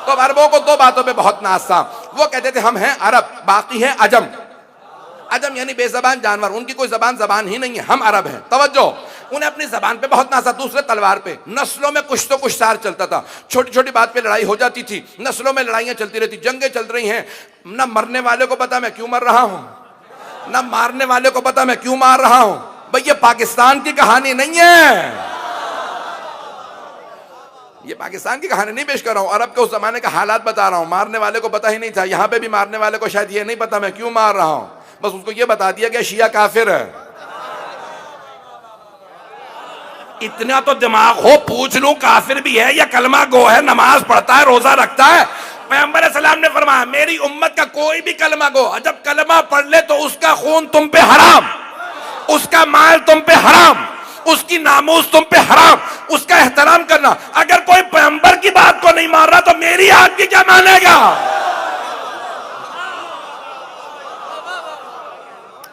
S1: तो अरबों को 2 बातों पे बहुत नाज था, वो कहते थे हम हैं अरब, बाकी है अजम। अजम यानी बेजबान जानवर, उनकी कोई जबान ही नहीं है, हम अरब हैं। तवज्जो, उन्हें अपनी जबान पे बहुत नाज था, दूसरे तलवार पे। नस्लों में कुछ तो कुछ सार चलता था, छोटी छोटी बात पे लड़ाई हो जाती थी, नस्लों में लड़ाइयां चलती रहती, जंगें चल रही हैं, ना मरने वाले को पता मैं क्यों मर रहा हूं, ना मारने वाले को पता मैं क्यों मार रहा हूं। भाई ये पाकिस्तान की कहानी नहीं है, ये पाकिस्तान की कहानी नहीं पेश कर रहा हूं, अरब के उस जमाने का हालात बता रहा हूं। मारने वाले को पता ही नहीं था, यहां पे भी मारने वाले को शायद ये नहीं पता मैं क्यों मार रहा हूं, बस उसको ये बता दिया गया शिया काफिर है। इतना तो दिमाग हो, पूछ लूं काफिर भी है या कलमा गो है, नमाज पढ़ता है, रोजा रखता है। पैगंबर सलाम ने फरमाया मेरी उम्मत का कोई भी कलमा गो जब कलमा पढ़ ले तो उसका खून तुम पे हराम, उसका माल तुम पे हराम, उसकी नामूस तुम पे हराम, उसका एहतराम करना। अगर कोई पैगंबर की बात को नहीं मान रहा तो मेरी आग की क्या मानेगा।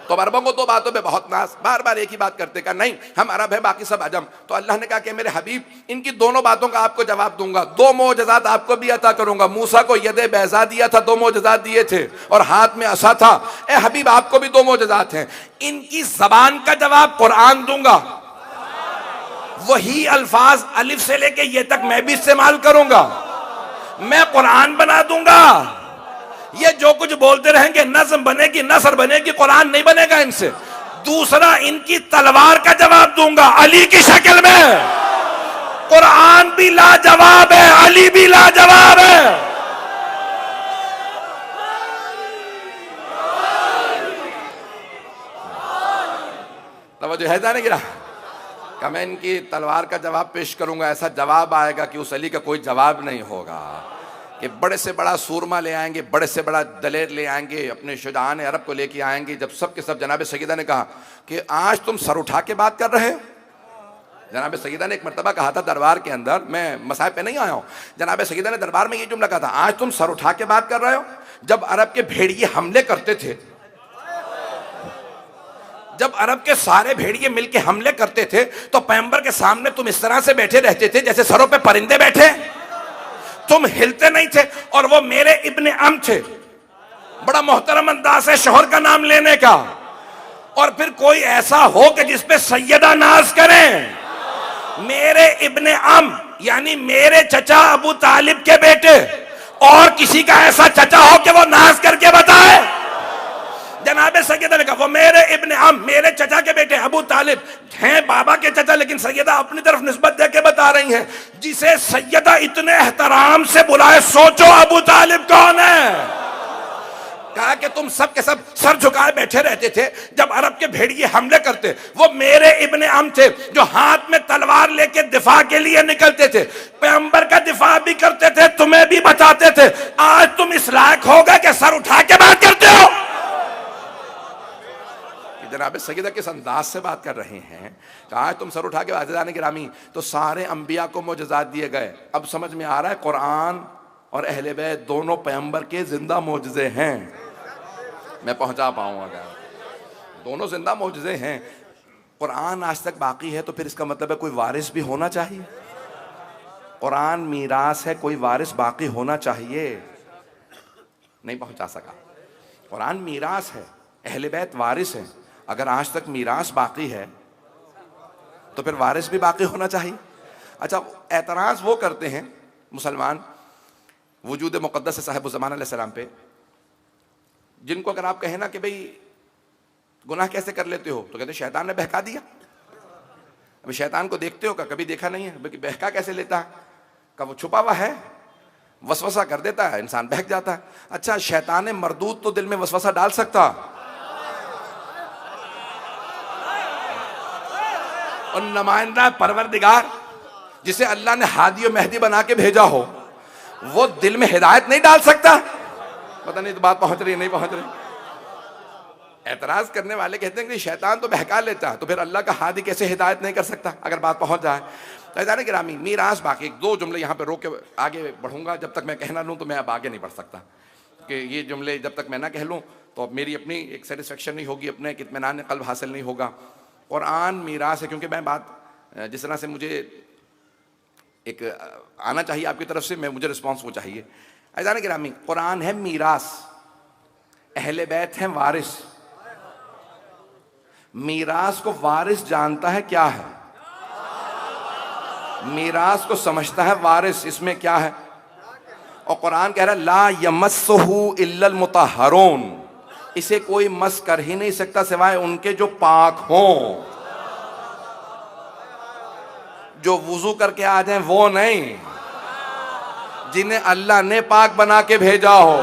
S1: तो अरबों को 2 बातों पे बहुत नाज, बार बार एक ही बात करते का नहीं हम अरब है बाकी सब अजम। तो अल्लाह ने कहा कि मेरे हबीब इनकी दोनों बातों का आपको जवाब दूंगा, 2 मोजज़ात आपको भी अता करूंगा। मूसा को यदे बैज़ा दिया था, 2 मोजज़ात दिए थे और हाथ में असा था। ए हबीब आपको भी 2 मोजज़ात हैं, इनकी जबान का जवाब कुरान दूंगा, वही अल्फाज अलिफ से लेके ये तक मैं भी इस्तेमाल करूंगा, मैं कुरान बना दूंगा। ये जो कुछ बोलते रहेंगे नज़्म बनेगी, नसर बनेगी, कुरान नहीं बनेगा इनसे। दूसरा इनकी तलवार का जवाब दूंगा अली की शक्ल में। कुरान भी लाजवाब है, अली भी लाजवाब है। तवज्जो है जाने गिरा का मैं इनकी तलवार का जवाब पेश करूंगा, ऐसा जवाब आएगा कि उस अली का कोई जवाब नहीं होगा, कि बड़े से बड़ा सूरमा ले आएंगे, बड़े से बड़ा दलेर ले आएंगे, अपने शुजान अरब को लेके आएंगे। जब सब के सब जनाब सैयदा ने कहा कि आज तुम सर उठा के बात कर रहे हो, जनाब सैयदा ने एक मरतबा कहा था दरबार के अंदर, मैं मसाइब पे नहीं आया हूँ, जनाब सैयदा ने दरबार में ये जुमला कहा था, आज तुम सर उठा के बात कर रहे हो। जब अरब के भेड़िए हमले करते थे, जब अरब के सारे भेड़िए मिलके हमले करते थे तो पैगंबर के सामने तुम इस तरह से बैठे रहते थे जैसे सरों पे परिंदे बैठे, तुम हिलते नहीं थे। और वो मेरे इब्ने अम थे, बड़ा मोहतरम अंदाज है शोहर का नाम लेने का। और फिर कोई ऐसा हो कि जिसपे सैयदा नाज करें, मेरे इब्ने अम यानी मेरे चचा अबू तालिब के बेटे, और किसी का ऐसा चचा हो कि वो नाज करके बताए। जनाबे सैयदा ने कहा वो मेरे इब्ने अम, मेरे चचा के बेटे अबू तालिब हैं, बाबा के चचा, लेकिन सैयदा अपनी तरफ निस्बत दे के बता रही हैं। जिसे सैयदा इतने एहतराम से बुलाए, सोचो अबू तालिब कौन है। कहा कि तुम सब के सब सर झुकाए बैठे रहते थे जब अरब के भेड़िए हमले करते। वो मेरे इब्ने अम थे जो हाथ में तलवार लेके दिफा के लिए निकलते थे, पैगंबर का दिफा भी करते थे, तुम्हें भी बचाते थे। आज तुम इस लायक हो गए कि सर उठा के बात करते हो। जनाब सैयदा किस अंदाज से बात कर रहे हैं, आज तुम सर उठा के आज़ादान गिरामी। तो सारे अंबिया को मोजज़ात दिए गए। अब समझ में आ रहा है कुरान और अहले बैत दोनों पैगंबर के जिंदा मोजज़े हैं। मैं पहुंचा पाऊँ अगर दोनों जिंदा मोजज़े हैं, कुरान आज तक बाकी है, तो फिर इसका मतलब है कोई वारिस भी होना चाहिए। कुरान मीरास है, कोई वारिस बाकी होना चाहिए, नहीं पहुंचा सका। कुरान मीरास है, अहले बैत वारिस हैं, अगर आज तक मीरास बाकी है तो फिर वारिस भी बाकी होना चाहिए। अच्छा, एतराज़ वो करते हैं मुसलमान वजूद मुक़द्दस साहिब ज़मान अलैहिस्सलाम पे, जिनको अगर आप कहें ना कि भाई गुनाह कैसे कर लेते हो, तो कहते शैतान ने बहका दिया। अभी शैतान को देखते हो का? कभी देखा नहीं है। बहका कैसे लेता है? का वो छुपा हुआ है, वसवसा कर देता है, इंसान बहक जाता है। अच्छा, शैतान मरदूद तो दिल में वसवसा डाल सकता, और नुमाइंदा परवरदिगार जिसे अल्लाह ने हादी और मेहदी बना के भेजा हो, वो दिल में हिदायत नहीं डाल सकता? पता नहीं तो बात पहुंच रही है नहीं पहुंच रही। एतराज करने वाले कहते हैं कि शैतान तो बहका लेता है, तो फिर अल्लाह का हादी कैसे हिदायत नहीं कर सकता अगर बात पहुंच जाए। तो गिरामी मीरास बाकी, एक दो जुमले यहाँ पे रोक के आगे बढ़ूंगा, जब तक मैं कहना लूँ तो मैं अब आगे नहीं बढ़ सकता, कि ये जुमले जब तक मैं ना कह लूँ तो अब मेरी अपनी एक सेटिस्फेक्शन नहीं होगी, अपने एक इत्मीनान क़ल्ब हासिल नहीं होगा। कुरान मीरास है, क्योंकि मैं बात जिस तरह से मुझे एक आना चाहिए आपकी तरफ से, मैं मुझे रिस्पॉन्स वो चाहिए। अज़ान गिरामी, कुरान है मीरास, अहले बैत हैं वारिस। मीरास को वारिस जानता है क्या है, मीरास को समझता है वारिस, इसमें क्या है। और कुरान कह रहा है ला यमस्सुहु इल्लल मुतहहरून, इसे कोई मस कर ही नहीं सकता सिवाय उनके जो पाक हों, जो वुजू करके आ जाएं वो नहीं, जिन्हें अल्लाह ने पाक बना के भेजा हो।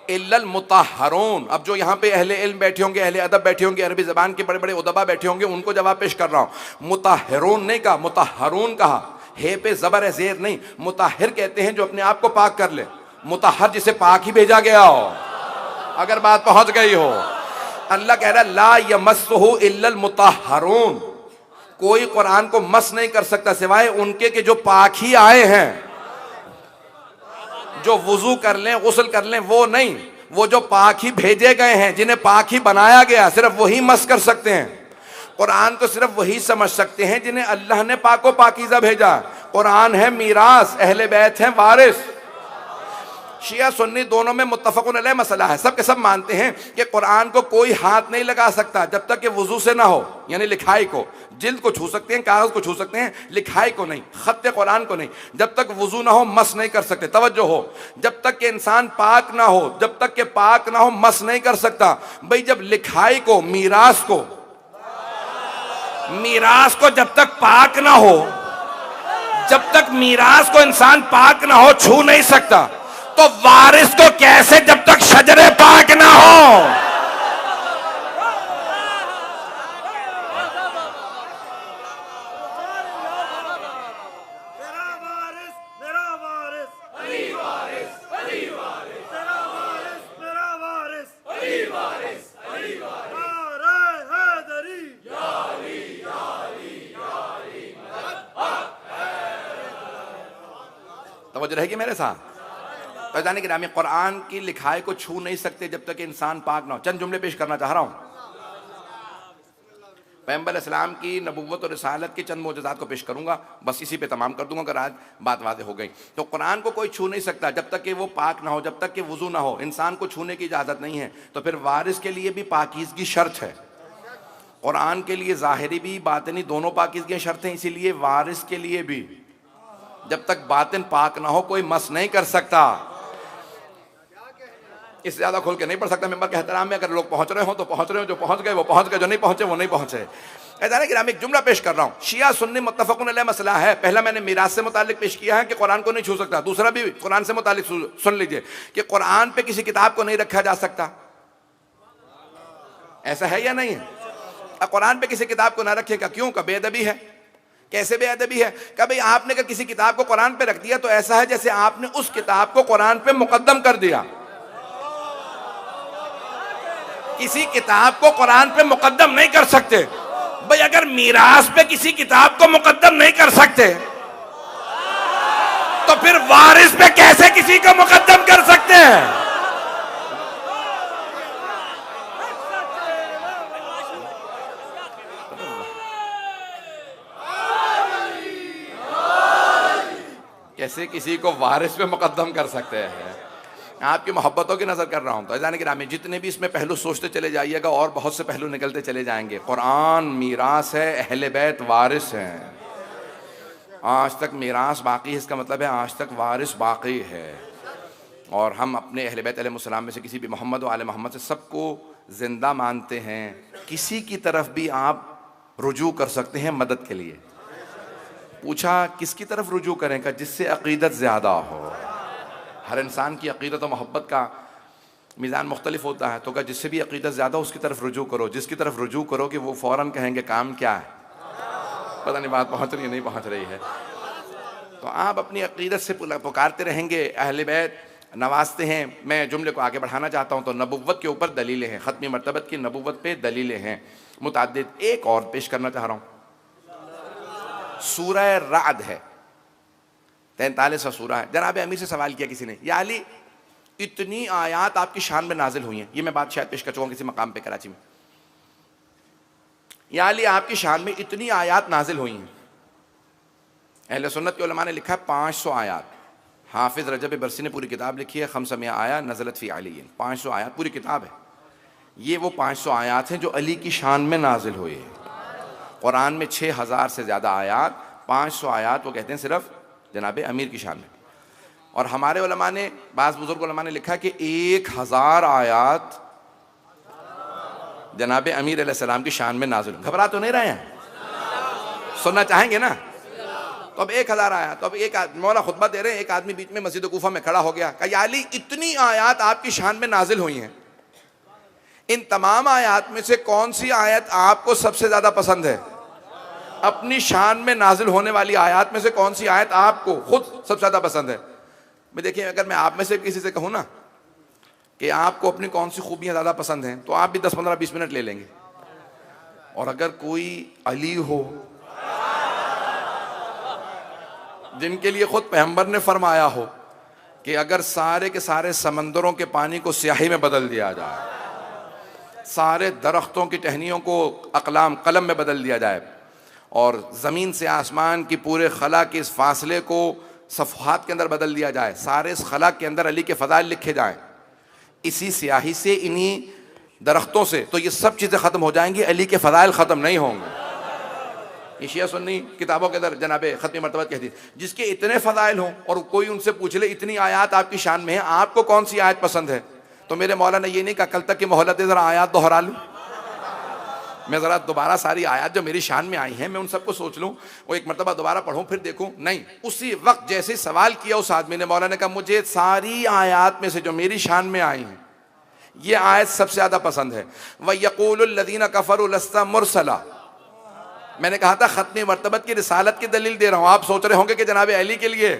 S1: इल्लल मुतहहरून। अब जो यहाँ पे अहले इल्म बैठे होंगे, अहले अदब बैठे होंगे, अरबी ज़बान के बड़े बड़े उदबा बैठे होंगे, उनको जवाब पेश कर रहा हूँ। मुतहहरून नहीं कहा, मुतहहरून कहा, हे पे ज़बर है, ज़ेर नहीं। मुतहहिर कहते हैं जो अपने आप को पाक कर ले, मुतहहर जिसे पाक ही भेजा गया हो, अगर बात पहुँच गई हो। अल्लाह कह रहा है ला यमस्सुहु इल्लल मुतहहरून, कोई कुरान को मस नहीं कर सकता सिवाय उनके के जो पाक ही आए हैं, जो वुजू कर लें, गुस्ल कर लें, वो नहीं, वो जो पाक ही भेजे गए हैं, जिन्हें पाक ही बनाया गया, सिर्फ वही मस कर सकते हैं। कुरान तो सिर्फ वही समझ सकते हैं जिन्हें अल्लाह ने पाको पाकीज़ा भेजा। कुरान है मीरास, अहले बैत हैं वारिस। शिया सुन्नी दोनों में मुत्तफ़क़ुन अलैह मसला है, सब के सब मानते हैं कि कुरान को कोई हाथ नहीं लगा सकता जब तक कि वुजू से ना हो, यानी लिखाई को, जिल्द को छू सकते हैं, कागज़ को छू सकते हैं, लिखाई को नहीं, खत्ते कुरान को नहीं। जब तक वुजू ना हो मस नहीं कर सकते। तवज्जो हो, जब तक कि इंसान पाक ना हो, जब तक कि पाक ना हो मस नहीं कर सकता। भाई जब लिखाई को, मीरास को जब तक पाक ना हो, जब तक मीरास को इंसान पाक ना हो छू नहीं सकता, तो वारिस को कैसे जब तक शजरे पाक ना हो। तवज्जो रहेगी मेरे साथ। तो जाने कि नाम कुरान की लिखाई को छू नहीं सकते जब तक इंसान पाक ना हो। चंद जुमले पेश करना चाह रहा हूँ। पैगंबर इस्लाम की नबुव्वत और रिसालत के चंद मोजज़ात को पेश करूँगा, बस इसी पे तमाम कर दूँगा अगर आज बात वाज़ेह हो गई। तो कुरान को कोई छू नहीं सकता जब तक कि वो पाक ना हो, जब तक कि वुज़ू ना हो, इंसान को छूने की इजाज़त नहीं है। तो फिर वारिस के लिए भी पाकीज़गी शर्त है। कुरान के लिए ज़ाहिरी भी बातिनी दोनों पाकीज़गी शर्त हैं, इसीलिए वारिस के लिए भी जब तक बातिन पाक ना हो कोई मस नहीं कर सकता। इससे ज़्यादा खोल के नहीं पढ़ सकता। मेंबर के एहतराम में अगर लोग पहुंच रहे हो तो पहुंच रहे हो, जो पहुंच गए वो पहुंच गए, जो नहीं पहुंचे वो नहीं पहुंचे। ऐसा कि एक जुमला पेश कर रहा हूँ। शिया सुन्नी मुत्तफ़क़ुन अलैह मसला है। पहला मैंने मीरास से मुतालिक पेश किया है कि कुरान को नहीं छू सकता। दूसरा भी कुरान से मुतालिक सुन लीजिए कि कुरान पे किसी किताब को नहीं रखा जा सकता। ऐसा है या नहीं है? कुरान पे किसी किताब को ना रखेगा, क्यों? का बेअदबी है। कैसे बेअदबी है? कि भाई आपने अगर किसी किताब को कुरान पे रख दिया तो ऐसा है जैसे आपने उस किताब को कुरान पे मुकद्दम कर दिया। किसी किताब को कुरान पे मुकद्दम नहीं कर सकते। भाई अगर मीरास पे किसी किताब को मुकद्दम नहीं कर सकते तो फिर वारिस पे कैसे किसी को मुकद्दम कर सकते हैं? कैसे किसी को वारिस पे मुकद्दम कर सकते हैं। आपकी मोहब्बतों की नज़र कर रहा हूँ। तो अज़ान गिरामी जितने भी इसमें पहलू सोचते चले जाइएगा और बहुत से पहलू निकलते चले जाएंगे। कुरान मीरास है, अहले बैत वारिस हैं। आज तक मीरास बाकी है, इसका मतलब है आज तक वारिस बाकी है। और हम अपने अहले बैत अलैहिस्सलाम में से किसी भी मोहम्मद व आले मोहम्मद से सबको ज़िंदा मानते हैं। किसी की तरफ भी आप रुजू कर सकते हैं मदद के लिए। पूछा किसकी तरफ रुजू करें का? जिससे अक़ीदत ज़्यादा हो। हर इंसान की अक़ीदत और मोहब्बत का मीज़ान मुख्तलिफ होता है। तो कहा जिससे भी अक़ीदत ज़्यादा उसकी तरफ रुजू करो। जिसकी तरफ रुजू करोगे वो फ़ौरन कहेंगे काम क्या है। पता नहीं बात पहुँच रही है नहीं पहुँच रही है। तो आप अपनी अक़ीदत से पुकारते रहेंगे, अहले बैत नवाजते हैं। मैं जुमले को आगे बढ़ाना चाहता हूँ। तो नबुव्वत के ऊपर दलीलें हैं, ख़त्मी मरतबत की नबुव्वत पे दलीलें हैं मुतअद्दिद। एक और पेश करना चाह रहा हूँ। सूरह राद है, 43वां सूरा है। जनाब अमीर से सवाल किया किसी ने, या अली इतनी आयात आपकी शान में नाजिल हुई हैं। ये मैं बात शायद पेश कर चुका हूँ किसी मकाम पे कराची में। या अली आपकी शान में इतनी आयात नाजिल हुई हैं। अहले सुन्नत के उलमा ने लिखा है 500 आयात। हाफिज रजब बरसी ने पूरी किताब लिखी है, खमसमिया आया नज़लत फ़ी अली। 500 आयात पूरी किताब है। ये वो 500 आयात हैं जो अली की शान में नाजिल हुए हैं। कुरान में 6000 से ज़्यादा आयात, 500 आयात वो कहते हैं सिर्फ जनाब अमीर की शान में। और हमारे उलमा ने, बाज़ बुजुर्ग उलमा ने लिखा कि 1000 आयात जनाब अमीर अलैहिस्सलाम की शान में नाजिल। घबरा तो नहीं रहे हैं? सुनना चाहेंगे ना? तो अब 1000 आयात। तो अब एक मौला खुतबा दे रहे हैं, एक आदमी बीच में मस्जिद कूफा में खड़ा हो गया, कहा या अली इतनी आयात आपकी शान में नाजिल हुई हैं, इन तमाम आयात में से कौन सी आयत आपको सबसे ज़्यादा पसंद है? अपनी शान में नाजिल होने वाली आयत में से कौन सी आयत आपको खुद सबसे ज़्यादा पसंद है? मैं देखिए, अगर मैं आप में से किसी से कहूँ ना कि आपको अपनी कौन सी खूबियाँ ज़्यादा पसंद हैं, तो आप भी 10, 15, 20 मिनट ले लेंगे। और अगर कोई अली हो जिनके लिए खुद पैगंबर ने फरमाया हो कि अगर सारे के सारे समंदरों के पानी को स्याही में बदल दिया जाए, सारे दरख्तों की टहनियों को अकलाम कलम में बदल दिया जाए, और ज़मीन से आसमान की पूरे खला के इस फासले को सफ़हात के अंदर बदल दिया जाए, सारे इस खला के अंदर अली के फ़ज़ाइल लिखे जाएं, इसी स्याही से, इन्हीं दरख्तों से, तो ये सब चीज़ें ख़त्म हो जाएंगी, अली के फ़ज़ाइल ख़त्म नहीं होंगे। ये शिया सुन्नी किताबों के अंदर जनाब ख़त्मी मरतबत कहती है, जिसके इतने फ़ज़ाइल हों और कोई उनसे पूछ ले इतनी आयत आपकी शान में है, आपको कौन सी आयत पसंद है? तो मेरे मौला ने ये नहीं कहा कल तक की मोहलत है, ज़रा आयत दोहरा लूँ, मैं ज़रा दोबारा सारी आयत जो मेरी शान में आई हैं मैं उन सबको सोच लूँ, वो एक मरतबा दोबारा पढ़ूँ फिर देखूँ। नहीं, उसी वक्त जैसे सवाल किया उस आदमी ने, मौला ने कहा मुझे सारी आयत में से जो मेरी शान में आई हैं ये आयत सबसे ज़्यादा पसंद है। व यक़ूलुल लज़ीना कफ़रू लस्ता मुरसला। मैंने कहा था ख़त्मी मरतबत की रिसालत की दलील दे रहा हूँ। आप सोच रहे होंगे कि जनाब अली के लिए,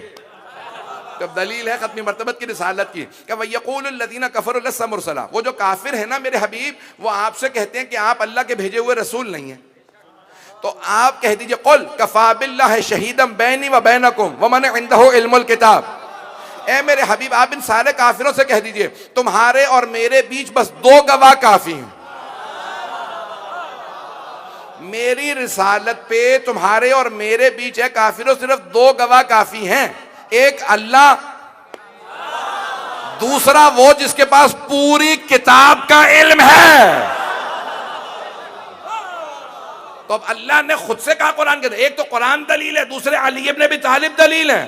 S1: तब दलील है ख़त्मी मरतबत की रिसालत की। क्या वयक़ूलुल लज़ीना कफ़रू लस्ता मुरसला, वो जो काफिर है ना मेरे हबीब, वो आपसे कहते हैं कि आप अल्लाह के भेजे हुए रसूल नहीं हैं। तो आप कह दीजिए कुल कफ़ा बिल्लाहि शहीदम बैनी व बैनकुम व मन इंदहु इल्मुल किताब। ए मेरे हबीब, आप इन सारे काफिरों से कह दीजिए तुम्हारे और मेरे बीच बस 2 गवाह काफी हैं। मेरी रिसालत पे तुम्हारे और मेरे बीच है काफिरों सिर्फ 2 गवाह काफी हैं, एक अल्लाह, दूसरा वो जिसके पास पूरी किताब का इल्म है। तो अब अल्लाह ने खुद से कहा कुरान के अंदर, एक तो कुरान दलील है, दूसरे अली इब्न अबी तालिब दलील है।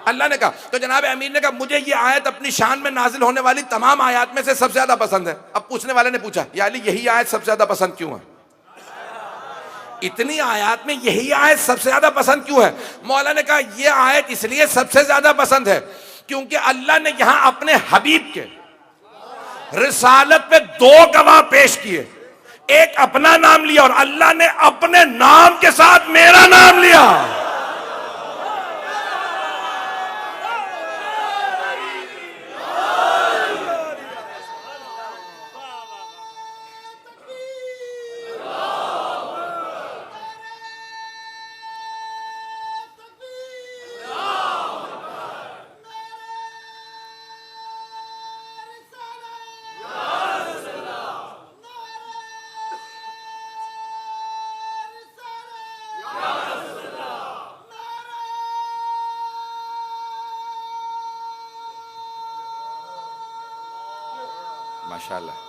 S1: अल्लाह ने कहा, तो जनाब अमीर ने कहा मुझे ये आयत अपनी शान में नाजिल होने वाली तमाम आयत में से सबसे ज्यादा पसंद है। अब पूछने वाले ने पूछा या अली यही आयत सबसे ज्यादा पसंद क्यों है? इतनी आयत में यही आयत सबसे ज्यादा पसंद क्यों है? मौला ने कहा यह आयत इसलिए सबसे ज्यादा पसंद है क्योंकि अल्लाह ने यहां अपने हबीब के रिसालत पे 2 गवाह पेश किए, एक अपना नाम लिया और अल्लाह ने अपने नाम के साथ मेरा नाम लिया। माशाल्लाह।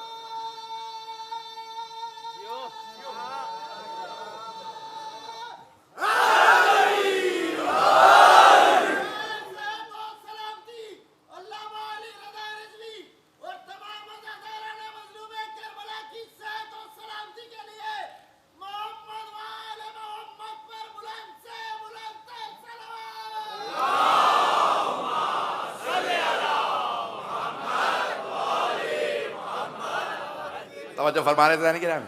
S1: तवज्जो फरमा रहे थे ना।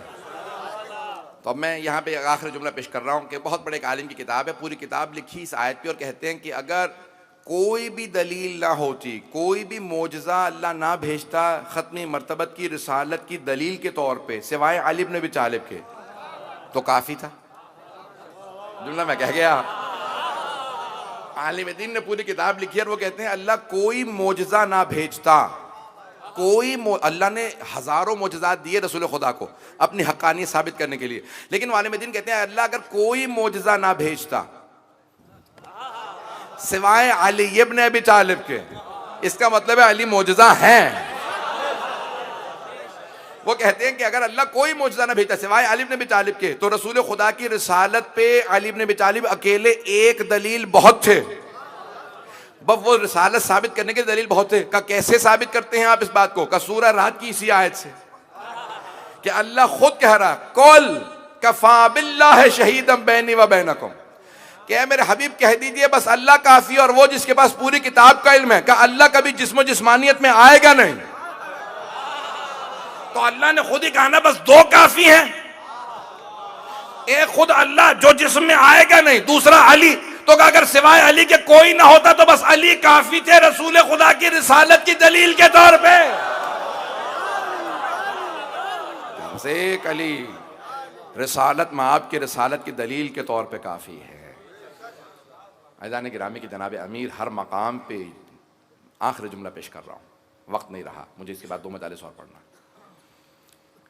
S1: तो अब मैं यहाँ पे आखिरी जुमला पेश कर रहा हूँ कि बहुत बड़े एक आलिम की किताब है, पूरी किताब लिखी इस आयत पे, और कहते हैं कि अगर कोई भी दलील ना होती, कोई भी मोजज़ा अल्लाह ना भेजता ख़त्मी मर्तबत की रिसालत की दलील के तौर पे सिवाय अली इब्न अबी तालिब के, तो काफ़ी था। जुमला मैं कह गया। आलिम दीन ने पूरी किताब लिखी है और वो कहते हैं अल्लाह कोई मोजज़ा ना भेजता, अल्लाह ने हज़ारों मोजज़ात दिए रसूल खुदा को अपनी हक़ानियत साबित करने के लिए, लेकिन आलिम दीन कहते हैं अल्लाह अगर कोई मोजज़ा ना भेजता सिवाय अली इब्न अबी तालिब के, इसका मतलब है अली मोजज़ा हैं। वो कहते हैं कि अगर अल्लाह कोई मोजज़ा ना भेजता सिवाय अली इब्न अबी तालिब के, तो रसूल खुदा की रिसालत पे अली इब्न अबी तालिब अकेले एक दलील बहुत थे। बस वो रिसालत साबित करने के दलील बहुत थे। का कैसे साबित करते हैं आप इस बात को? का सूरह रात की इसी आयत से कि अल्लाह खुद कह रहा कुल कफा बिल्लाहि शहीदम बैनी व बैनकुम, क्या मेरे हबीब कह दीजिए बस अल्लाह काफी और वो जिसके पास पूरी किताब का इल्म है। का अल्लाह कभी जिस्म जिस्मानियत में आएगा नहीं, तो अल्लाह ने खुद ही कहा ना बस दो काफी हैं, एक खुद अल्लाह जो जिस्म में आएगा नहीं, दूसरा अली। तो अगर सिवाय अली के कोई ना होता तो बस अली काफी थे रसूल खुदा की रिसालत की दलील के तौर पे। एक अली रिसालत में आपकी रिसालत की दलील के तौर पे काफी है। अज़ान गिरामी की जनाब अमीर हर मकाम पे आखिरी जुमला पेश कर रहा हूँ, वक्त नहीं रहा मुझे, इसके बाद 2 मजालिस और पढ़ना,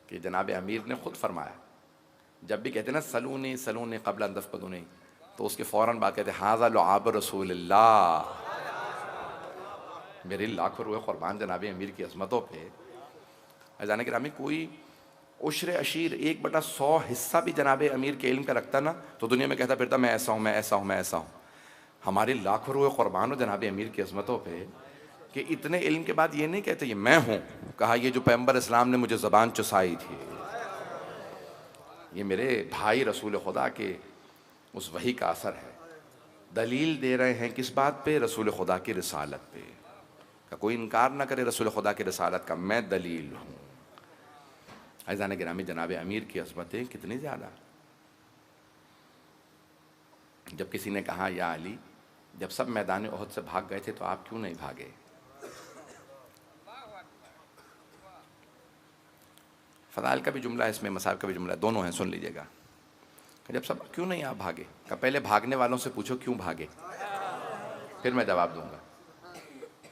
S1: कि जनाब अमीर ने खुद फरमाया, जब भी कहते ना सलूनी सलूनी क़ब्ल अन तफ़क़दूनी, तो उसके फ़ौरन बाद कहते हाज़ा लुआब रसूलिल्लाह, मेरे लाखों रुए क़ुरबान जनाब अमीर की अज़मतों पे। अज़ान गिरामी कोई उश्र अशीर 1/100 हिस्सा भी जनाब अमीर के इल्म का रखता ना, तो दुनिया में कहता फिरता मैं ऐसा हूँ, मैं ऐसा हूँ, मैं ऐसा हूँ। हमारी लाखों रुए क़ुरबान हो जनाब अमीर की अज़मतों पे कि इतने इल्म के बाद ये नहीं कहते ये मैं हूँ, कहा ये जो पैगंबर इस्लाम ने मुझे ज़बान चुसाई थी, ये मेरे भाई रसूल खुदा के उस वही का असर है। दलील दे रहे हैं किस बात पे? रसूल खुदा की रिसालत पे। का कोई इनकार ना करे रसूल खुदा की रिसालत का, मैं दलील हूँ। अज़ान गिरामी जनाब अमीर की अज़मतें कितनी ज़्यादा। जब किसी ने कहा या अली, जब सब मैदान ओहद से भाग गए थे तो आप क्यों नहीं भागे? फ़ज़ाइल का भी जुमला है इसमें, मसाइब का भी जुमला है, दोनों हैं, सुन लीजिएगा। जब सब क्यों नहीं आप भागे? का पहले भागने वालों से पूछो क्यों भागे, फिर मैं जवाब दूंगा।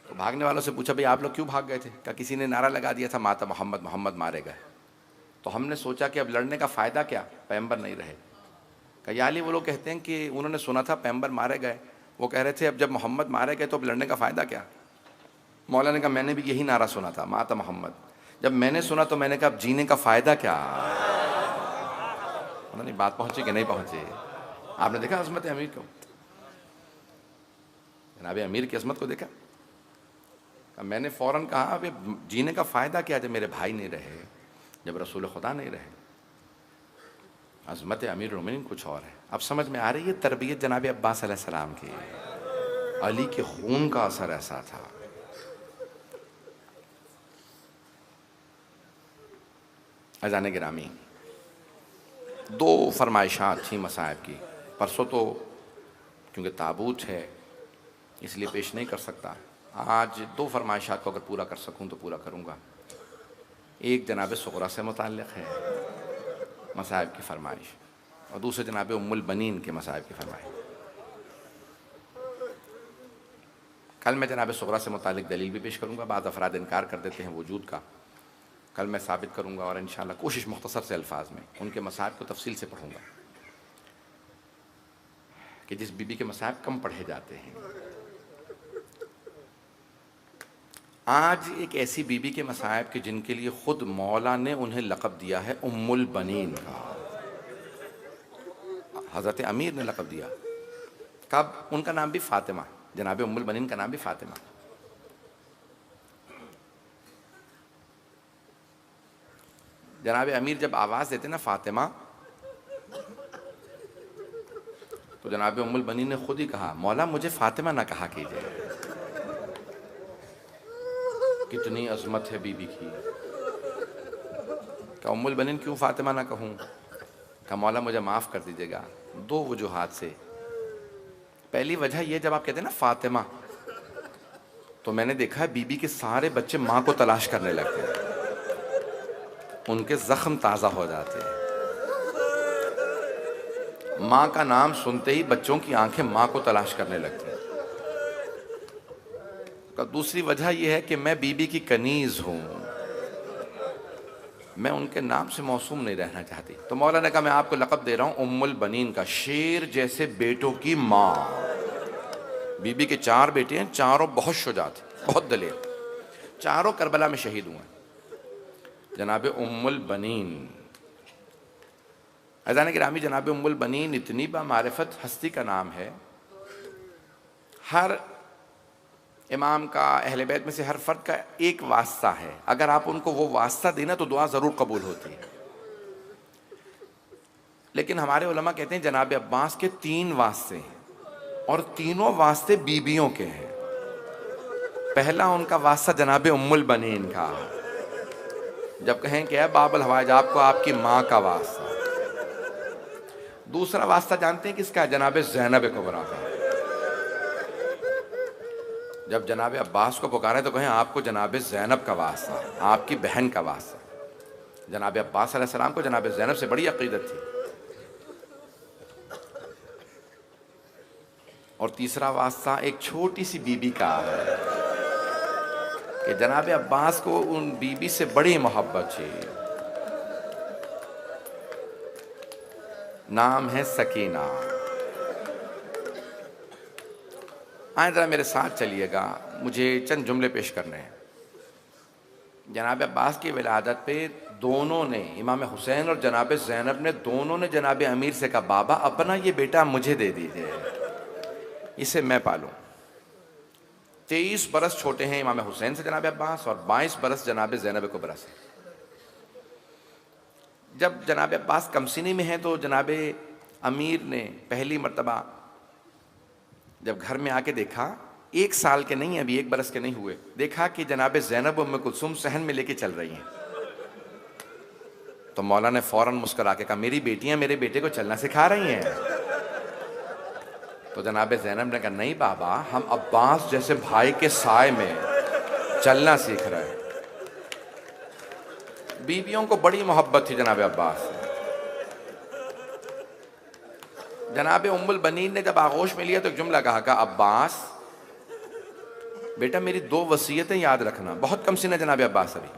S1: तो भागने वालों से पूछा भाई आप लोग क्यों भाग गए थे? का किसी ने नारा लगा दिया था माता मोहम्मद मोहम्मद मारे गए, तो हमने सोचा कि अब लड़ने का फ़ायदा क्या, पैगंबर नहीं रहे। का या अली वो लोग कहते हैं कि उन्होंने सुना था पैगंबर मारे गए, वो कह रहे थे अब जब मोहम्मद मारे गए तो अब लड़ने का फ़ायदा क्या? मौला ने कहा मैंने भी यही नारा सुना था माता मोहम्मद, जब मैंने सुना तो मैंने कहा अब जीने का फ़ायदा क्या? उन्होंने बात पहुंची कि नहीं पहुंची? आपने देखा अज़मत अमीर को, जनाब अमीर की अज़मत को देखा? मैंने फ़ौरन कहा अभी जीने का फ़ायदा क्या जब मेरे भाई नहीं रहे, जब रसूल खुदा नहीं रहे। अज़मत अमीर उल-मोमिनीन कुछ और है। अब समझ में आ रही है तरबियत जनाब अब्बास अलैहिस्सलाम की, अली के खून का असर ऐसा था। अज़ान गिरामी 2 फरमाइशात थी मसाइब की, परसों तो क्योंकि ताबूत है इसलिए पेश नहीं कर सकता, आज 2 फरमाइशात को अगर पूरा कर सकूं तो पूरा करूंगा। एक जनाब सुगरा से मुताल्लिक़ है मसाइब की फरमाइश, और दूसरे जनाब उम्मुल बनीन के मसाइब की फरमाइश। कल मैं जनाब सुगरा से मुताल्लिक़ दलील भी पेश करूंगा, बाद अफराद इनकार कर देते हैं वजूद का, कल मैं साबित करूंगा, और इंशाअल्लाह कोशिश मुख्तसर से अल्फाज में उनके मसाइब को तफसील से पढ़ूंगा कि जिस बीबी के मसाइब कम पढ़े जाते हैं। आज एक ऐसी बीबी के मसाइब के जिनके लिए खुद मौला ने उन्हें लक़ब दिया है उम्मुल बनीन का। हज़रत अमीर ने लक़ब दिया। कब? उनका नाम भी फ़ातिमा, जनाब उम्मुल बनीन का नाम भी फ़ातिमा। जनाब अमीर जब आवाज़ देते ना फ़ातिमा, तो जनाब उम्मुल बनीन ने खुद ही कहा, मौला मुझे फ़ातिमा ना कहा कीजिए। कितनी अज़मत है बीबी की। क्या उम्मुल बनीन क्यों फ़ातिमा ना कहूँ? क्या मौला मुझे माफ़ कर दीजिएगा। दो वजूहात से। पहली वजह यह, जब आप कहते हैं ना फ़ातिमा, तो मैंने देखा है बीबी के सारे बच्चे माँ को तलाश करने लगते हैं, उनके ज़ख्म ताज़ा हो जाते हैं। माँ का नाम सुनते ही बच्चों की आंखें माँ को तलाश करने लगती हैं। दूसरी वजह यह है कि मैं बीबी की कनीज़ हूँ, मैं उनके नाम से मौसूम नहीं रहना चाहती। तो मौला ने कहा मैं आपको लक़ब दे रहा हूँ उम्मुल बनीन का, शेर जैसे बेटों की माँ। बीबी के 4 बेटे हैं, चारों बहुत शुजात, बहुत दलेर, चारों करबला में शहीद हुए। जनाब उम्मुल बनीन, अज़ान गिरामी, जनाब उम्मुल बनीन इतनी बामारिफत हस्ती का नाम है। हर इमाम का, अहले बैत में से हर फर्द का एक वास्ता है, अगर आप उनको वो वास्ता देना तो दुआ ज़रूर कबूल होती है। लेकिन हमारे उलमा कहते हैं जनाब अब्बास के 3 वास्ते हैं और तीनों वास्ते बीबियों के हैं। पहला उनका वास्ता जनाब उम्मुल बनीन का, जब कहें कि बाबुल हवाइज आपको आपकी माँ का वास्ता। दूसरा वास्ता जानते हैं किसका? जनाब ज़ैनब कुबरा का। जब जनाब अब्बास को पुकारें तो कहें आपको जनाब ज़ैनब का वास्ता, आपकी बहन का वास्ता। जनाब अब्बास अलैहिस्सलाम को जनाब ज़ैनब से बड़ी अक़ीदत थी। और तीसरा वास्ता एक छोटी सी बीबी का है कि जनाब अब्बास को उन बीबी से बड़ी मोहब्बत थी। नाम है सकीना। आए ज़रा मेरे साथ चलिएगा, मुझे चंद जुमले पेश करने हैं। जनाब अब्बास की विलादत पे दोनों ने, इमाम हुसैन और जनाब ज़ैनब ने, दोनों ने जनाब अमीर से कहा बाबा अपना ये बेटा मुझे दे दीजिए, इसे मैं पालूं। 23 बरस छोटे हैं इमाम हुसैन से जनाब अब्बास और 22 बरस जनाब ज़ैनब कुबरा से। जब जनाब अब्बास कमसिनी में हैं तो जनाब अमीर ने पहली मर्तबा जब घर में आके देखा, 1 साल के नहीं, अभी 1 बरस के नहीं हुए, देखा कि जनाब ज़ैनब उम्मे कुलसूम सहन में लेके चल रही हैं। तो मौला ने फौरन मुस्कुरा के कहा मेरी बेटियां मेरे बेटे को चलना सिखा रही हैं। तो जनाब ज़ैनब ने कहा नहीं बाबा, हम अब्बास जैसे भाई के साए में चलना सीख रहे हैं। बीवियों को बड़ी मोहब्बत थी जनाब अब्बास से। जनाब उम्मुल बनीन ने जब आगोश में लिया तो एक जुमला कहा अब्बास बेटा मेरी 2 वसीयतें याद रखना। बहुत कम सीन है जनाब अब्बास अभी।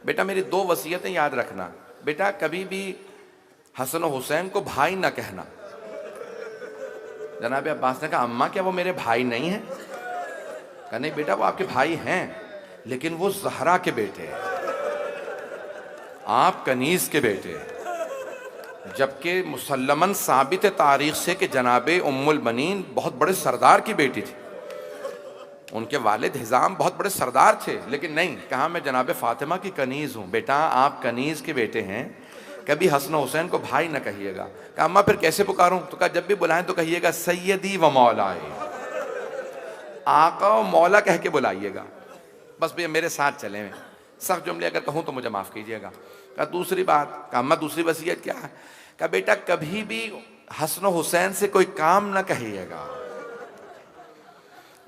S1: बेटा मेरी 2 वसीयतें याद रखना। बेटा कभी भी हसन और हुसैन को भाई ना कहना। जनाब अब्बास ने कहा अम्मा क्या वो मेरे भाई नहीं हैं? कहा नहीं बेटा वो आपके भाई हैं, लेकिन वो ज़हरा के बेटे हैं, आप कनीज़ के बेटे हैं। जबकि मुसल्लमन साबित तारीख से कि जनाब उम्मुल बनीन बहुत बड़े सरदार की बेटी थी, उनके वालिद हिजाम बहुत बड़े सरदार थे, लेकिन नहीं, कहा मैं जनाब फ़ातिमा की कनीज़ हूँ। बेटा आप कनीज़ के बेटे हैं, कभी हसन हुसैन को भाई ना कहिएगा। कहा अम्मा फिर कैसे पुकारूं? तो कहा जब भी बुलाएं तो कहिएगा सैयदी व मौलाए, आका व मौला कह के बुलाइएगा। बस भैया मेरे साथ चलें, सख्त जुमले अगर कहूँ तो मुझे माफ़ कीजिएगा। कहा दूसरी बात, कहा अम्मा दूसरी वसीयत क्या है? कहा बेटा कभी भी हसन हुसैन से कोई काम ना कहिएगा,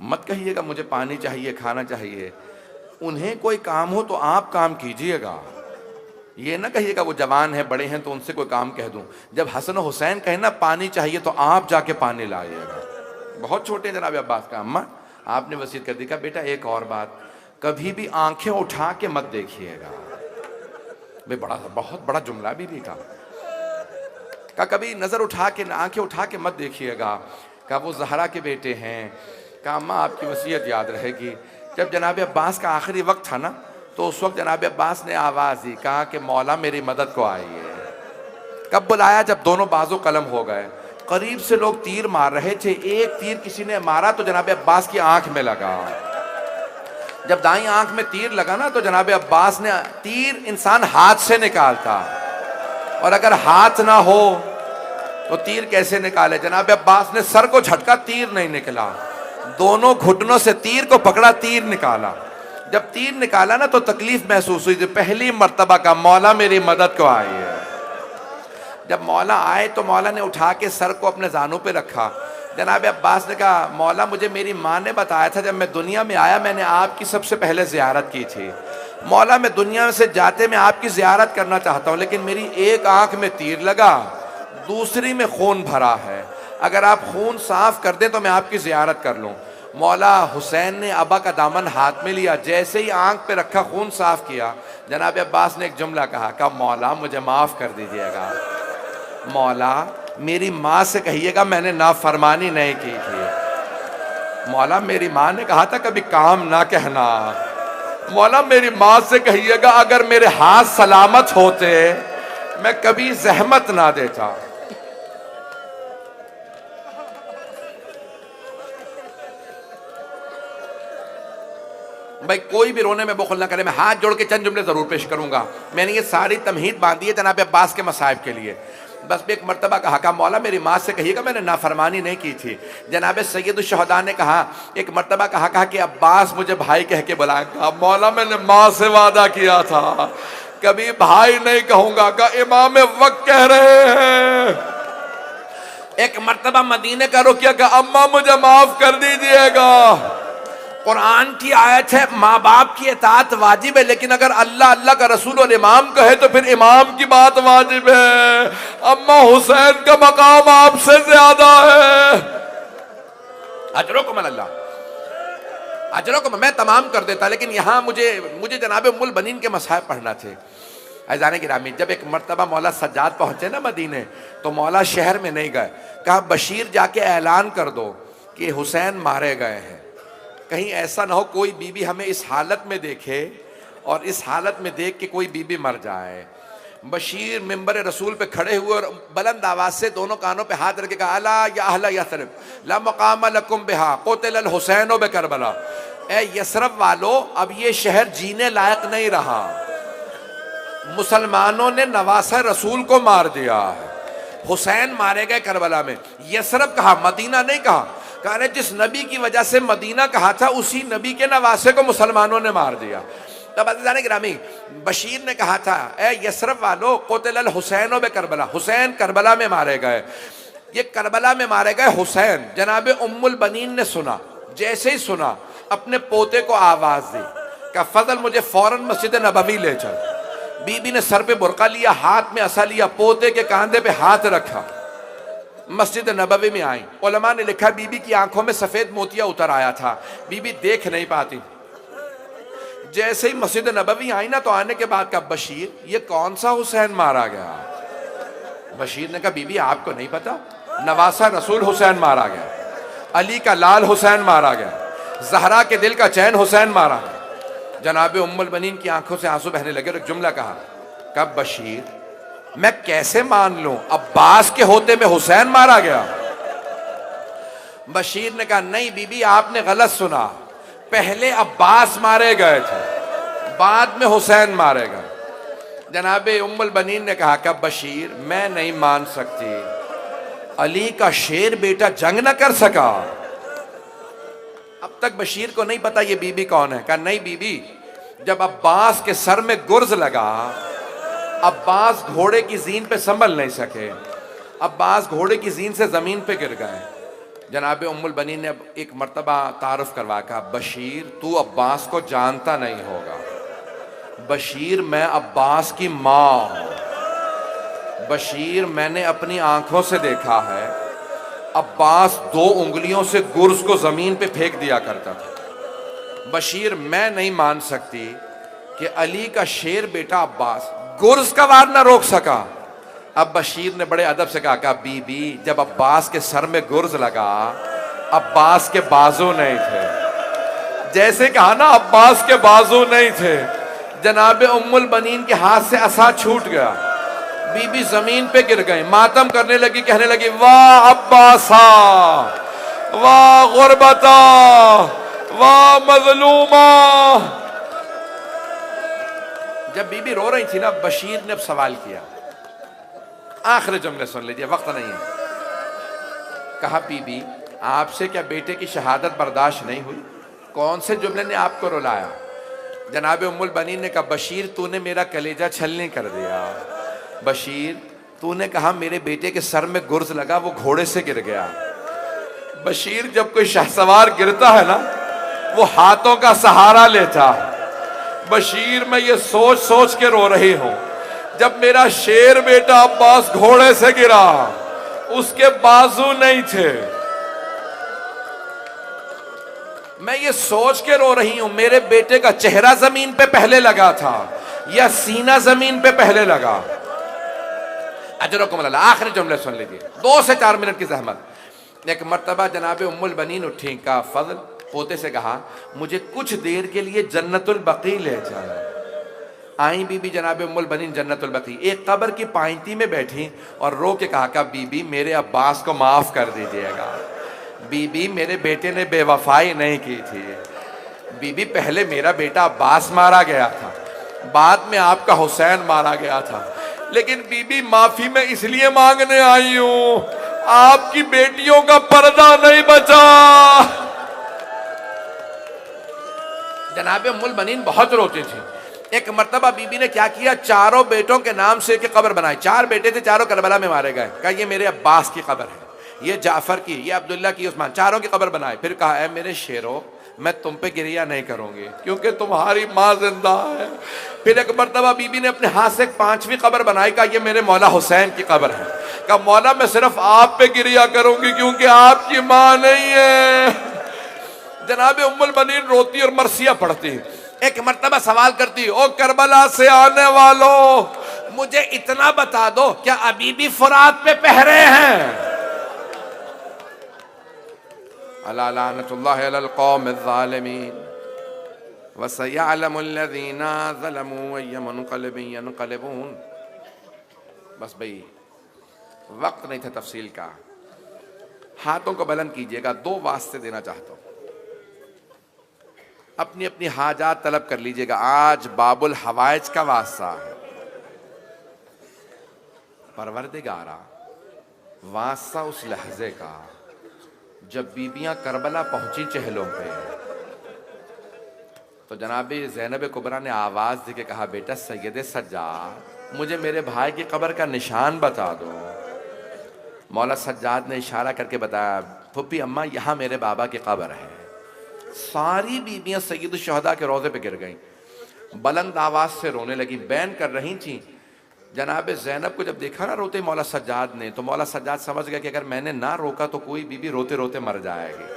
S1: मत कहिएगा मुझे पानी चाहिए, खाना चाहिए। उन्हें कोई काम हो तो आप काम कीजिएगा, ये ना कहिएगा वो जवान है बड़े हैं तो उनसे कोई काम कह दूं। जब हसन हुसैन कहे ना पानी चाहिए तो आप जाके पानी लाइएगा। बहुत छोटे हैं जनाब अब्बास। का अम्मा आपने वसीयत कर दी। कहा बेटा एक और बात, कभी भी आंखें उठा के मत देखिएगा। भाई बड़ा बहुत बड़ा जुमला भी था। कहा कभी नजर उठा के, आंखें उठा के मत देखिएगा। कहा वो ज़हरा के बेटे हैं। कहा अम्मा आपकी वसीयत याद रहेगी। जब जनाब अब्बास का आखिरी वक्त था ना, तो उस वक्त जनाब अब्बास ने आवाज़ दी, कहा कि मौला मेरी मदद को आइए। कब बुलाया? जब दोनों बाजू कलम हो गए। करीब से लोग तीर मार रहे थे, एक तीर किसी ने मारा तो जनाब अब्बास की आंख में लगा। जब दाईं आंख में तीर लगा ना, तो जनाब अब्बास ने, तीर इंसान हाथ से निकालता, और अगर हाथ ना हो तो तीर कैसे निकाले? जनाब अब्बास ने सर को झटका, तीर नहीं निकला। दोनों घुटनों से तीर को पकड़ा, तीर निकाला। जब तीर निकाला ना, तो तकलीफ महसूस हुई। पहली मर्तबा का मौला मेरी मदद को आई है। जब मौला आए तो मौला ने उठा के सर को अपने जानों पे रखा। जनाब अब्बास ने कहा, मौला मुझे मेरी माँ ने बताया था, जब मैं दुनिया में आया मैंने आपकी सबसे पहले ज़ियारत की थी। मौला मैं दुनिया से जाते मैं आपकी ज़ियारत करना चाहता हूँ, लेकिन मेरी एक आँख में तीर लगा, दूसरी में खून भरा है। अगर आप खून साफ कर दें तो मैं आपकी ज़ियारत कर लूँ। मौला हुसैन ने अबा का दामन हाथ में लिया, जैसे ही आँख पे रखा, खून साफ किया। जनाब अब्बास ने एक जुमला कहा मौला मुझे माफ़ कर दीजिएगा, मौला मेरी माँ से कहिएगा मैंने नाफरमानी नहीं की थी। मौला मेरी माँ ने कहा था कभी काम ना कहना। मौला मेरी माँ से कहिएगा अगर मेरे हाथ सलामत होते मैं कभी जहमत ना देता। भाई कोई भी रोने में बुखल ना करे, मैं हाथ जोड़ के चंद जुमले जरूर पेश करूंगा। मैंने ये सारी तमहीद बांधी है जनाब अब्बास के मसाइब के लिए। बस एक मर्तबा कहा मौला मेरी माँ से कहिएगा मैंने नाफरमानी नहीं की थी। जनाब सैयदुल शुहदा ने कहा, एक मर्तबा कहा कि अब्बास मुझे भाई कह के बुलाएगा। मौला मैंने माँ से वादा किया था कभी भाई नहीं कहूंगा, का इमाम वक्त कह रहे हैं। एक मर्तबा मदीने का रुकिया का अम्मा मुझे माफ कर दीजिएगा। कुरान की आयत है माँ बाप की इताअत वाजिब है, लेकिन अगर अल्लाह अल्लाह का रसूल और इमाम कहे तो फिर इमाम की बात वाजिब है। अम्मा हुसैन का मकाम आपसे ज्यादा है। अजरुकुम अल्लाह, अजरुकुम। मैं तमाम कर देता, लेकिन यहाँ मुझे जनाब उम्मुल बनीन के मसाइब पढ़ना थे। अज़ान गिरामी, जब एक मर्तबा मौला सज्जाद पहुंचे ना मदीने, तो मौला शहर में नहीं गए। कहा बशीर जाके ऐलान कर दो कि हुसैन मारे गए हैं। कहीं ऐसा ना हो कोई बीबी हमें इस हालत में देखे और इस हालत में देख के कोई बीबी मर जाए। बशीर मिंबर रसूल पे खड़े हुए और बुलंद आवाज से दोनों कानों पे हाथ रखे कहा अला या अहला यस्रब ला मकाम लकुम बिहा क़ुतिल हुसैन बे करबला। ए यस्रब वालो, अब ये शहर जीने लायक नहीं रहा। मुसलमानों ने नवासा रसूल को मार दिया, हुसैन मारे गए करबला में। यस्रब कहा, मदीना नहीं कहा। कहा जिस नबी की वजह से मदीना कहा था उसी नबी के नवासे को मुसलमानों ने मार दिया। तब अज़ीज़ान गिरामी, बशीर ने कहा था ए यस्रब वालो क़ुतिल हुसैन बे करबला, हुसैन करबला में मारे गए। ये करबला में मारे गए हुसैन। जनाब उम्मुल बनीन ने सुना, जैसे ही सुना अपने पोते को आवाज दी का फजल मुझे फौरन मस्जिद नबवी ले चल। बीबी ने सर पे बुरका लिया, हाथ में असा लिया, पोते के कांधे पे हाथ रखा, मस्जिद नबवी में आई। उलमा ने लिखा बीबी की आंखों में सफेद मोतिया उतर आया था, बीबी देख नहीं पाती। जैसे ही मस्जिद नबवी आई ना, तो आने के बाद कहा बशीर ये कौन सा हुसैन मारा गया? बशीर ने कहा बीबी आपको नहीं पता, नवासा रसूल हुसैन मारा गया, अली का लाल हुसैन मारा गया, जहरा के दिल का चैन हुसैन मारा गया। जनाब उम्मुल बनीन की आंखों से आंसू बहने लगे और एक जुमला कहा, कब बशीर मैं कैसे मान लूं अब्बास के होते में हुसैन मारा गया? बशीर ने कहा नहीं बीबी आपने गलत सुना, पहले अब्बास मारे गए थे, बाद में हुसैन मारे गए। जनाब उम्मुल बनीन ने कहा कब बशीर मैं नहीं मान सकती, अली का शेर बेटा जंग न कर सका। अब तक बशीर को नहीं पता ये बीबी कौन है। कहा नहीं बीबी, जब अब्बास के सर में गुर्ज लगा, अब्बास घोड़े की जीन पे संभल नहीं सके, अब्बास घोड़े की जीन से जमीन पे गिर गए। जनाब उम्मुल बनीन ने एक मर्तबा तारुफ करवा, कहा बशीर तू अब्बास को जानता नहीं होगा, बशीर मैं अब्बास की माँ हूं, बशीर मैंने अपनी आंखों से देखा है अब्बास 2 उंगलियों से गुर्ज को जमीन पे फेंक दिया करता था। बशीर मैं नहीं मान सकती कि अली का शेर बेटा अब्बास गुर्ज का वार ना रोक सका। अब बशीर ने बड़े अदब से कहा बीबी जब अब्बास के सर में गुर्ज लगा, अब्बास के बाजू नहीं थे, जैसे कहा ना अब्बास के बाजू नहीं थे, जनाब उम्मुल बनीन के हाथ से असा छूट गया, बीबी जमीन पे गिर गई, मातम करने लगी, कहने लगी वाह अब्बासा, वाह गुरबता, वाह मजलूमा। जब बीबी रो रही थी ना, बशीर ने अब सवाल किया, आखिरी जुमले सुन लीजिए, वक्त नहीं है। कहा बीबी आपसे क्या बेटे की शहादत बर्दाश्त नहीं हुई? कौन से जुमले ने आपको रुलाया? जनाब उम्मुल बनीन ने कहा बशीर तूने मेरा कलेजा छलनी कर दिया। बशीर तूने कहा मेरे बेटे के सर में गुर्ज लगा, वो घोड़े से गिर गया। बशीर जब कोई शाहसवार गिरता है ना, वो हाथों का सहारा लेता। बशीर मैं ये सोच सोच के रो रही हूं, जब मेरा शेर बेटा अब्बास घोड़े से गिरा, उसके बाजू नहीं थे। मैं ये सोच के रो रही हूं मेरे बेटे का चेहरा जमीन पे पहले लगा था या सीना जमीन पे पहले लगा। अजरकुम अल्लाह। आखिरी जुमले सुन लीजिए, 2 से 4 मिनट की जहमत। एक मर्तबा जनाब उम्मुल बनीन उठी, का फजल पोते से कहा मुझे कुछ देर के लिए जन्नतुल बकी ले जाना। आई बीबी जनाब उम्मुल बनीन जन्नतुल बकी, एक कब्र की पायंती में बैठी और रो के कहा बीबी मेरे अब्बास को माफ कर दीजिएगा। बीबी मेरे बेटे ने बेवफाई नहीं की थी। बीबी पहले मेरा बेटा अब्बास मारा गया था, बाद में आपका हुसैन मारा गया था, लेकिन बीबी माफी मैं इसलिए मांगने आई हूं, आपकी बेटियों का पर्दा नहीं बचा। जनाब उम्मुल बनीन बहुत रोती थी। एक मर्तबा बीबी ने क्या किया, चारों बेटों के नाम से एक कब्र बनाई। 4 बेटे थे, चारों करबला में मारे गए। कहा ये मेरे अब्बास की कब्र है, ये जाफर की, ये अब्दुल्ला की, उस्मान, चारों की कब्र बनाए। फिर कहा है मेरे शेरों मैं तुम पे गिरिया नहीं करूंगी क्योंकि तुम्हारी माँ जिंदा है। फिर एक मर्तबा बीबी ने अपने हाथ से एक 5वीं कब्र बनाई। कहा ये मेरे मौला हुसैन की कब्र है। कहा मौला मैं सिर्फ आप पे गिरिया करूंगी क्योंकि आपकी माँ नहीं है। जनाब उम्मुल बनीन रोती और मरसिया पढ़ती। एक मर्तबा सवाल करती, ओ करबला से आने वालों मुझे इतना बता दो, क्या अभी भी फुरात पे पहरे हैं? अला लानतुल्लाहि अलल कौमिज़ ज़ालिमीन व सयअलमुल्लज़ीना ज़लमू अय्य मुनक़लिबिन यनक़लिबून। बस भाई वक्त नहीं था तफसील का। हाथों को बुलंद कीजिएगा, 2 वास्ते देना चाहता हूं, अपनी अपनी हाजात तलब कर लीजिएगा। आज बाबुल हवाइज का वास्ता है। परवरदिगारा वास्ता उस लहजे का जब बीबियां करबला पहुंची चहलों पे, तो जनाब ज़ैनब कुबरा ने आवाज दे के कहा बेटा सैयद सज्जाद मुझे मेरे भाई की कब्र का निशान बता दो। मौला सज्जाद ने इशारा करके बताया फुप्पी अम्मा यहाँ मेरे बाबा की कब्र है। सारी बीबियां सैयद शहदा के रोजे पे गिर गईं, बुलंद आवाज से रोने लगी, बैन कर रही थी। जनाब ज़ैनब को जब देखा ना रोते मौला सज्जाद ने, तो मौला सज्जाद समझ गया कि अगर मैंने ना रोका तो कोई बीबी रोते रोते मर जाएगी।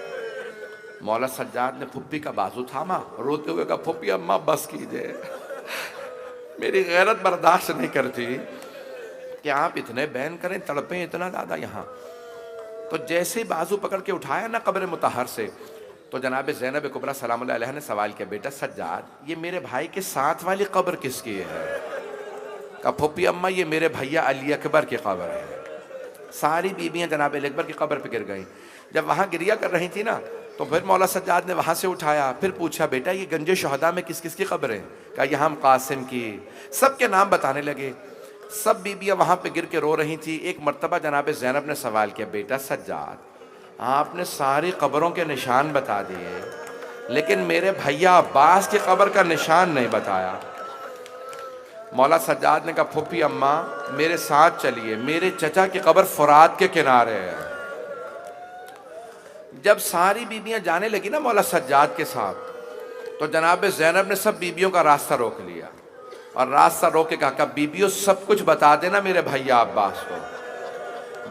S1: मौला सज्जाद ने फुप्पी का बाजू थामा, रोते हुए कहा फुप्पी अम्मा बस कीजिए, मेरी गैरत बर्दाश्त नहीं करती कि आप इतने बैन करें, तड़पें इतना ज्यादा यहाँ। तो जैसे ही बाजू पकड़ के उठाया ना कब्र मुतहर से, तो जनाब ज़ैनब कुबरा सलामुल्लाह अलैहा ने सवाल किया बेटा सज्जाद ये मेरे भाई के साथ वाली कब्र किसकी है? कहा फुप्पी अम्मा ये मेरे भैया अली अकबर की कब्र है। सारी बीबियां जनाब अली अकबर की कब्र पे गिर गईं। जब वहां गिरिया कर रही थी ना, तो फिर मौला सज्जाद ने वहां से उठाया, फिर पूछा बेटा ये गंजे शहदा में किस किस की कब्र है? कहा यहाँ कासिम की। सबके नाम बताने लगे। सब बीबियां वहां पे गिर के रो रही थी। एक मर्तबा जनाब ज़ैनब ने सवाल किया बेटा सज्जाद आपने सारी कब्रों के निशान बता दिए, लेकिन मेरे भैया अब्बास की कब्र का निशान नहीं बताया। मौला सज्जाद ने कहा फुप्पी अम्मा मेरे साथ चलिए, मेरे चचा की कब्र फुरात के किनारे है। जब सारी बीबियां जाने लगी ना मौला सज्जाद के साथ, तो जनाब ज़ैनब ने सब बीबियों का रास्ता रोक लिया और रास्ता रोक के कहा बीबियों सब कुछ बता देना मेरे भैया अब्बास को,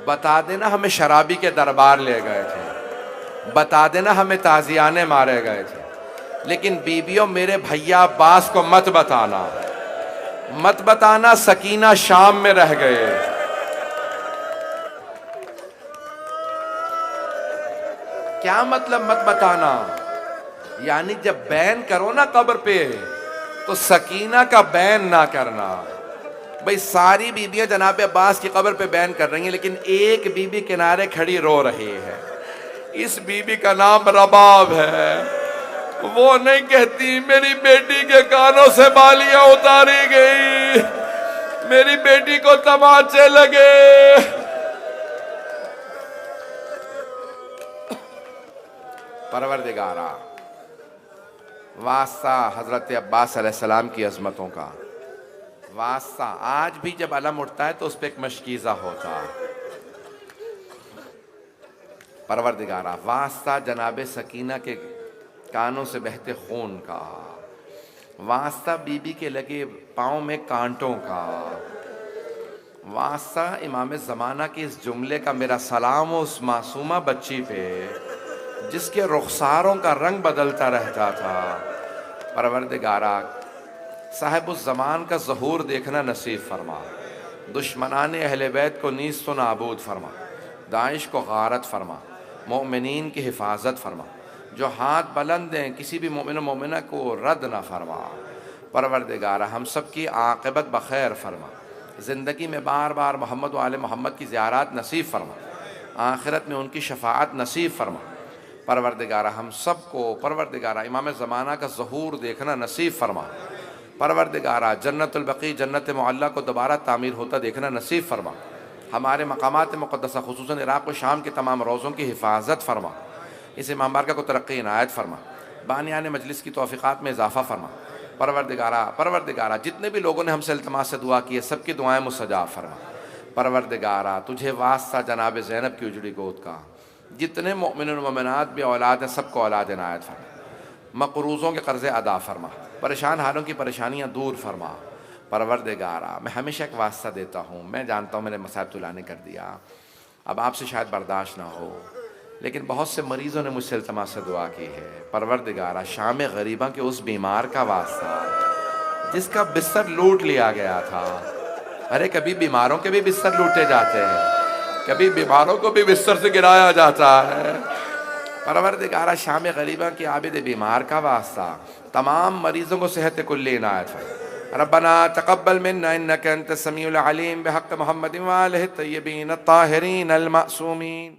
S1: बता देना हमें शराबी के दरबार ले गए थे, बता देना हमें ताजियाने मारे गए थे, लेकिन बीबियों मेरे भैया अब्बास को मत बताना, मत बताना सकीना शाम में रह गए। क्या मतलब मत बताना? यानी जब बैन करो ना कब्र पे, तो सकीना का बैन ना करना। भाई सारी बीबियां जनाब अब्बास की कब्र पे बैन कर रही हैं, लेकिन एक बीबी किनारे खड़ी रो रही है। इस बीबी का नाम रबाब है। वो नहीं कहती मेरी बेटी के कानों से बालियां उतारी गई, मेरी बेटी को तमाचे लगे। परवरदिगारा, वास्ता हजरत अब्बास अलैहिस्सलाम की अजमतों का वास्ता। आज भी जब अलम उठता है तो उस पर एक मशकीज़ा होता है। परवरदिगारा, वास्ता जनाब सकीना के कानों से बहते खून का, वास्ता बीबी के लगे पाँव में कांटों का, वास्ता इमाम ज़माना के इस जुमले का मेरा सलाम उस मासूमा बच्ची पे जिसके रुखसारों का रंग बदलता रहता था। परवरदिगारा, साहिब उस ज़मान का ज़हूर देखना नसीब फरमा, दुश्मनान अहले बैत को नीस्त व नाबूद फरमा, दाइश को गारत फरमा, मोमिनीन की हिफाजत फरमा, जो हाथ बुलंद हैं किसी भी मोमिन मोमिना को रद्द ना फरमा। परवरदिगारा, हम सब की आक़िबत बखैर फरमा, ज़िंदगी में बार बार मोहम्मद व आले मोहम्मद की ज़ियारत नसीब फरमा, आखिरत में उनकी शफ़ाअत नसीब फरमा। परवरदिगारा, हम सब को परवरदिगारा इमाम ज़माना का ज़हूर देखना नसीब फरमा। परवरदिगारा, जन्नतुल बक़ी जन्नत मुअल्ला को दोबारा तामीर होता देखना नसीब फरमा। हमारे मकामात मुक़द्दसा खुसूसन इराक़ व शाम के तमाम रोज़ों की हिफाजत फरमा। इस इमाम बारका को तरक्की इनायत फरमा, बानियान मजलिस की तौफ़ीक़ात में इजाफ़ा फरमा। परवरदिगारा, जितने भी लोगों ने हमसे इल्तिमास से दुआ की है, सबकी दुआएँ मुस्तजाब फरमा। परवरदिगारा, तुझे वास्ता जनाब ज़ैनब की उजड़ी गोद का, जितने मोमिन व मोमिनात भी औलाद हैं सबको औलाद इनायत फरमा। मक़रूज़ों के कर्ज़े अदा फरमा, परेशान हालों की परेशानियाँ दूर फरमा। परवरदिगारा, मैं हमेशा एक वास्ता देता हूँ, मैं जानता हूँ मैंने मसाइब तुला ने कर दिया, अब आपसे शायद बर्दाश्त ना हो, लेकिन बहुत से मरीज़ों ने मुझसे इल्तिमास से दुआ की है। परवरदिगारा, शाम गरीबा के उस बीमार का वास्ता जिसका बिस्तर लूट लिया गया था। अरे कभी बीमारों के भी बिस्तर लूटे जाते हैं, कभी बीमारों को भी बिस्तर से गिराया जाता है। परवरदिगारा, शाम गरीबा के आबिद बीमार का वास्ता, तमाम मरीज़ों को सेहत कुल्ली इनायत फरमा। रब्बना तक़ब्बल मिन्ना इन्नका अंतस समीउल अलीम बिहक़्क़ि मुहम्मदिन व आलिहि तय्यबीन अत्ताहिरीन अल मासूमीन।